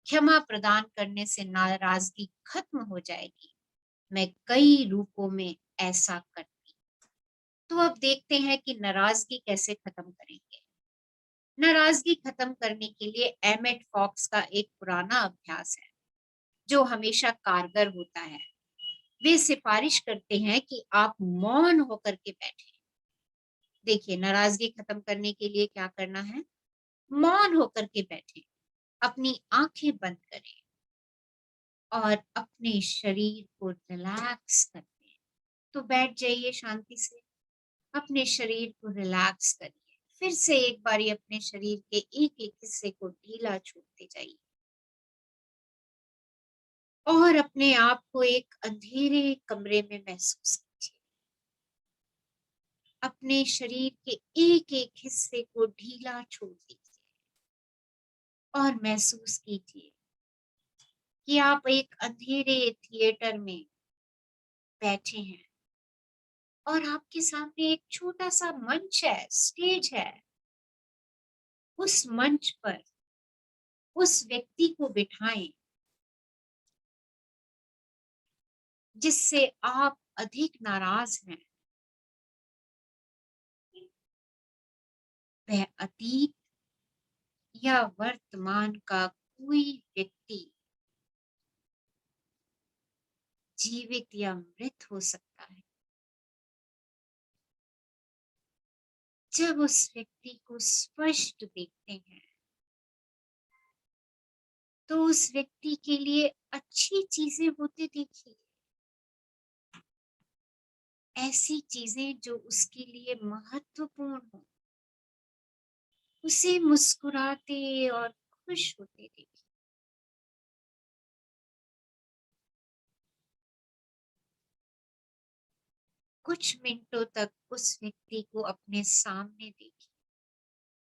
क्षमा प्रदान करने से नाराजगी खत्म हो जाएगी। मैं कई रूपों में ऐसा करती। तो अब देखते हैं कि नाराजगी कैसे खत्म करेंगे। नाराजगी खत्म करने के लिए एमेट फॉक्स का एक पुराना अभ्यास है जो हमेशा कारगर होता है। वे सिफारिश करते हैं कि आप मौन होकर के बैठें। देखिए नाराजगी खत्म करने के लिए क्या करना है? मौन होकर के बैठें, अपनी आंखें बंद करें और अपने शरीर को रिलैक्स करते हैं। तो बैठ जाइए शांति से, अपने शरीर को रिलैक्स करिए। फिर से एक बारी अपने शरीर के एक एक हिस्से को ढीला छोड़ते जाइए और अपने आप को एक अंधेरे कमरे में महसूस कीजिए। अपने शरीर के एक एक हिस्से को ढीला छोड़ दीजिए और महसूस कीजिए कि आप एक अंधेरे थिएटर में बैठे हैं और आपके सामने एक छोटा सा मंच है, स्टेज है। उस मंच पर उस व्यक्ति को बिठाएं जिससे आप अधिक नाराज हैं। वह अतीत या वर्तमान का कोई व्यक्ति, जीवित या मृत हो सकता है। जब उस व्यक्ति को स्पष्ट देखते हैं तो उस व्यक्ति के लिए अच्छी चीजें होते देखिए, ऐसी चीजें जो उसके लिए महत्वपूर्ण हो। उसे मुस्कुराते और खुश होते देखिए। कुछ मिनटों तक उस व्यक्ति को अपने सामने देखिए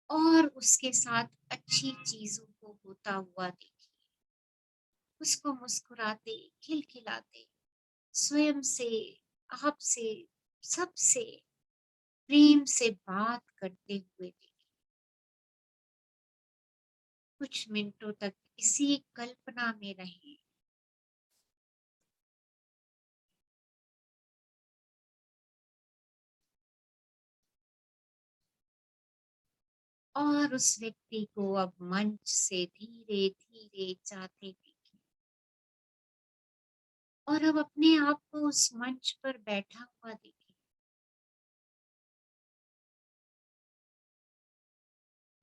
और उसके साथ अच्छी चीजों को होता हुआ देखिए। उसको मुस्कुराते, खिलखिलाते, स्वयं से, आपसे, सबसे प्रेम से बात करते हुए देखिए। कुछ मिनटों तक इसी कल्पना में रहें। और उस व्यक्ति को अब मंच से धीरे धीरे जाते देखिए और अब अपने आप को उस मंच पर बैठा हुआ देखिए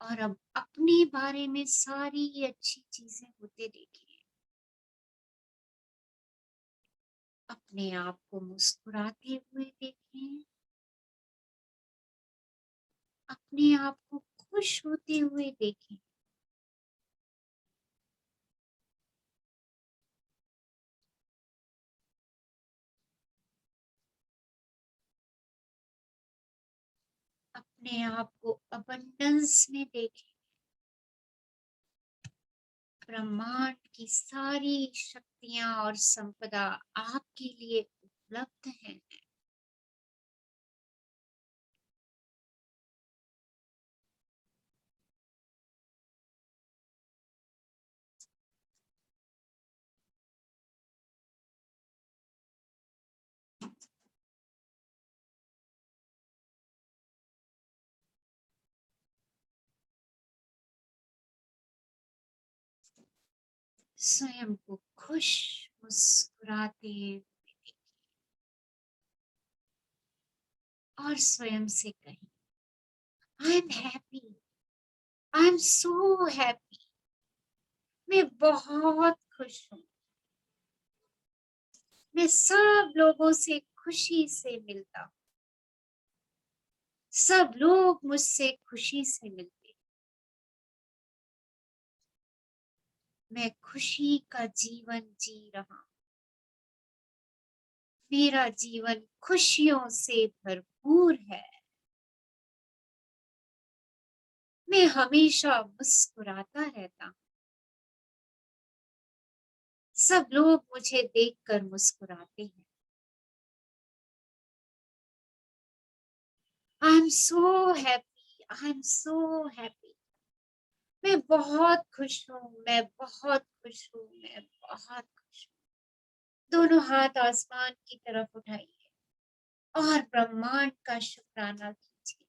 और अब अपने बारे में सारी अच्छी चीजें होते देखिए। अपने आप को मुस्कुराते हुए देखें, अपने आप को खुश होते हुए देखें। अपने आप को अबंडेंस में देखें। ब्रह्मांड की सारी शक्तियां और संपदा आपके लिए उपलब्ध हैं। स्वयं को खुश मुस्कुराते हुए देखिए और स्वयं से कहें, I am happy, I am so happy. मैं बहुत खुश हूँ। मैं सब लोगों से खुशी से मिलता हूँ। सब लोग मुझसे खुशी से मिलते हैं। मैं खुशी का जीवन जी रहा हूँ। मेरा जीवन खुशियों से भरपूर है। मैं हमेशा मुस्कुराता रहता हूँ। सब लोग मुझे देखकर मुस्कुराते हैं। I am so happy, I am so happy. मैं बहुत खुश हूँ, मैं बहुत खुश हूँ, मैं बहुत खुश हूँ। दोनों हाथ आसमान की तरफ उठाइए और ब्रह्मांड का शुक्राना कीजिए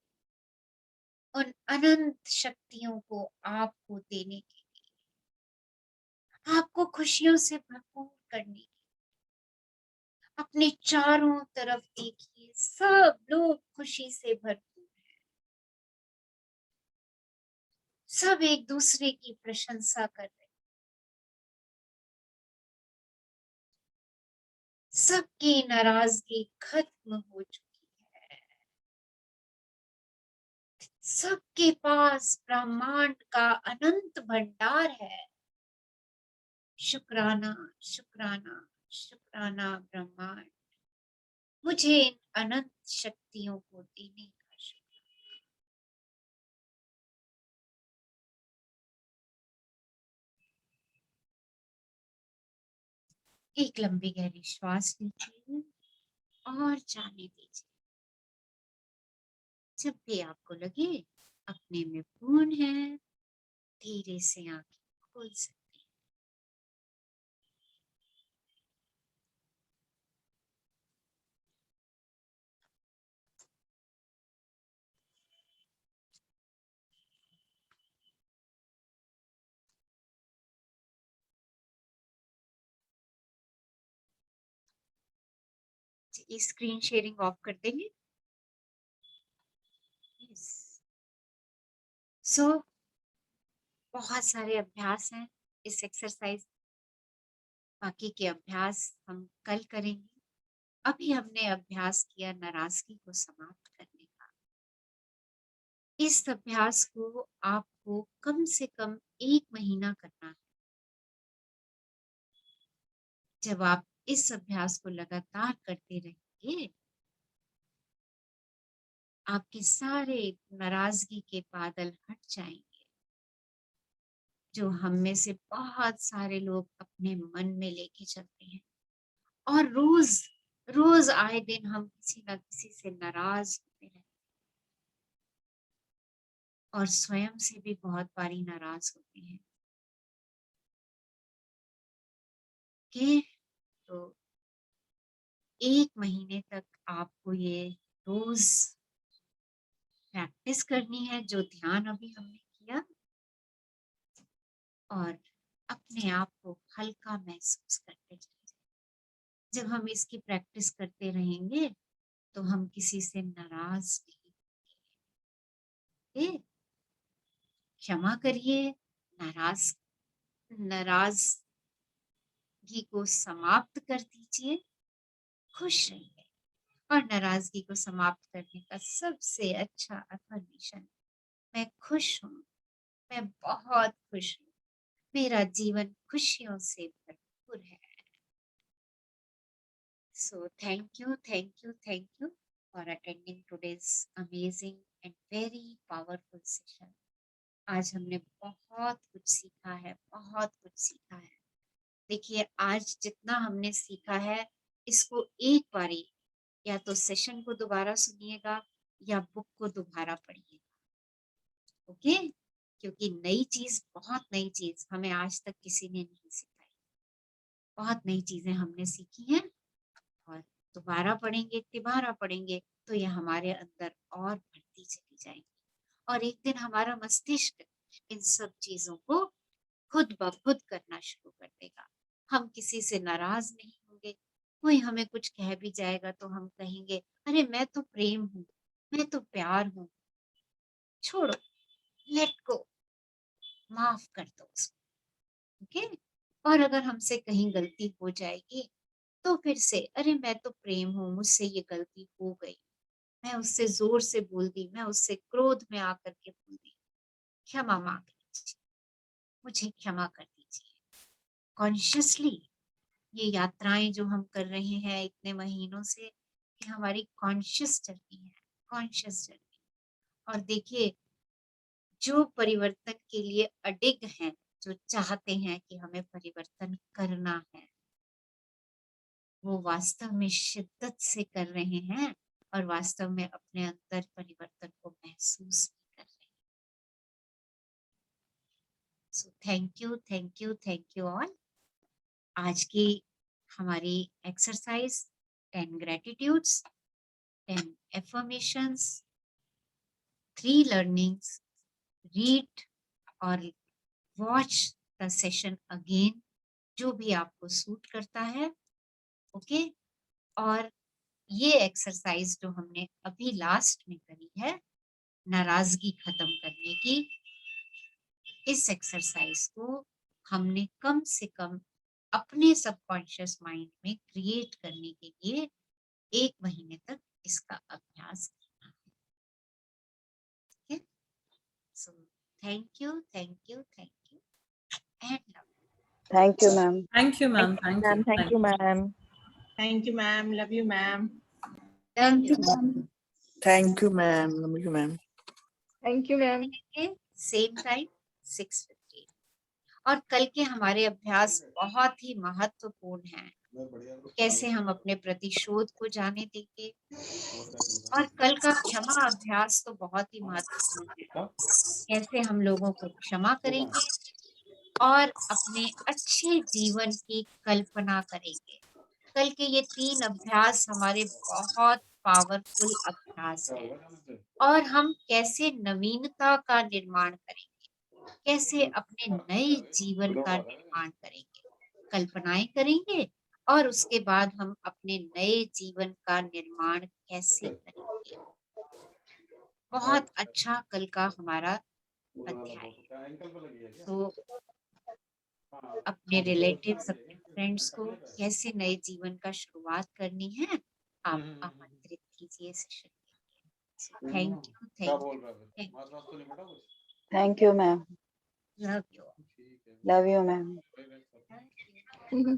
उन अनंत शक्तियों को आपको देने के लिए, आपको खुशियों से भरपूर करने के। अपने चारों तरफ देखिए, सब लोग खुशी से भरपूर हैं। सब एक दूसरे की प्रशंसा कर रहे हैं। सबकी नाराजगी खत्म हो चुकी है। सबके पास ब्रह्मांड का अनंत भंडार है। शुक्राना, शुक्राना, शुक्राना ब्रह्मांड, मुझे इन अनंत शक्तियों को देने का शुक्राना। एक लंबी गहरी श्वास लीजिए और जाने दीजिए। जब भी आपको लगे अपने में पूर्ण है, धीरे से आंखें खोल सकते हैं। ये स्क्रीन शेयरिंग ऑफ कर देंगे। यस। सो बहुत सारे अभ्यास हैं इस एक्सरसाइज। बाकी के अभ्यास हम कल करेंगे। अभी हमने अभ्यास किया नाराजगी को समाप्त करने का। इस अभ्यास को आपको कम से कम 1 महीना करना है। जब आप इस अभ्यास को लगातार करते रहेंगे आपके सारे नाराजगी के बादल हट जाएंगे, जो हम में से बहुत सारे लोग अपने मन में लेके चलते हैं। और रोज रोज आए दिन हम किसी ना किसी से नाराज होते हैं और स्वयं से भी बहुत बारी नाराज होते हैं कि तो 1 महीने तक आपको ये रोज प्रैक्टिस करनी है, जो ध्यान अभी हमने किया, और अपने आप को हल्का महसूस करते चले। जब हम इसकी प्रैक्टिस करते रहेंगे तो हम किसी से नाराज नहीं होंगे। क्षमा करिए, नाराजगी को समाप्त कर दीजिए, खुश रहिए। और नाराजगी को समाप्त करने का सबसे अच्छा अफर्मेशन, मैं खुश हूँ, मैं बहुत खुश हूँ, मेरा जीवन खुशियों से भरपूर है। So thank you for attending today's amazing and very powerful session. आज हमने बहुत कुछ सीखा है, बहुत कुछ सीखा है। देखिए, आज जितना हमने सीखा है, इसको एक बारी या तो सेशन को दोबारा सुनिएगा या बुक को दोबारा पढ़िएगा, ओके? क्योंकि बहुत नई चीज हमें आज तक किसी ने नहीं सिखाई। बहुत नई चीजें हमने सीखी हैं और दोबारा पढ़ेंगे, तिबारा पढ़ेंगे तो ये हमारे अंदर और बढ़ती चली जाएंगी। और एक दिन हमारा मस्तिष्क इन सब चीजों को खुद ब खुद करना शुरू कर देगा। हम किसी से नाराज नहीं होंगे। कोई हमें कुछ कह भी जाएगा तो हम कहेंगे, अरे मैं तो प्रेम हूँ, मैं तो प्यार हूँ, छोड़ो, लेट गो, माफ कर दो उसको, ओके? और अगर हमसे कहीं गलती हो जाएगी तो फिर से, अरे मैं तो प्रेम हूँ, मुझसे ये गलती हो गई, मैं उससे जोर से बोल दी, मैं उससे क्रोध में आकर के बोल दी, क्षमा मांग लीजिए, मुझे क्षमा कर दीजिए। कॉन्शियसली ये यात्राएं जो हम कर रहे हैं इतने महीनों से, कि हमारी कॉन्शियस जर्नी है, कॉन्शियस जर्नी। और देखिए, जो परिवर्तन के लिए अडिग हैं, जो चाहते हैं कि हमें परिवर्तन करना है, वो वास्तव में शिद्दत से कर रहे हैं और वास्तव में अपने अंदर परिवर्तन को महसूस भी कर रहे हैं। So thank you all. आज की हमारी एक्सरसाइज 10 ग्रेटिट्यूड्स, 10 एफर्मेशंस, 3 लर्निंग्स, रीड और वॉच द सेशन अगेन, जो भी आपको सूट करता है, ओके? और ये एक्सरसाइज जो हमने अभी लास्ट में करी है, नाराजगी खत्म करने की, इस एक्सरसाइज को हमने कम से कम अपने सबकॉन्शियस माइंड में क्रिएट करने के लिए 1 महीने तक इसका अभ्यास करना है, ठीक है? So thank you and love. Thank you, ma'am. Thank you, ma'am. Thank you. Thank you, ma'am. Thank you, ma'am. Love you, ma'am. Thank you, Thank you, ma'am. Love you, ma'am. Thank you, ma'am. Same time 6:15। और कल के हमारे अभ्यास बहुत ही महत्वपूर्ण हैं। कैसे हम अपने प्रतिशोध को जाने देंगे, और कल का क्षमा अभ्यास तो बहुत ही महत्वपूर्ण है। कैसे हम लोगों को क्षमा करेंगे और अपने अच्छे जीवन की कल्पना करेंगे। कल के ये 3 अभ्यास हमारे बहुत पावरफुल अभ्यास हैं। और हम कैसे नवीनता का निर्माण करेंगे, कैसे अपने नए जीवन का निर्माण करेंगे, कल्पनाएं करेंगे, और उसके बाद हम अपने नए जीवन का निर्माण कैसे करेंगे। बहुत अच्छा कल का हमारा अध्याय है। तो अपने रिलेटिव्स, अपने फ्रेंड्स को कैसे नए जीवन का शुरुआत करनी है, आप आमंत्रित कीजिए सेशन के लिए। Thank you Thank you, ma'am. Love you. Love you, ma'am. Thank you.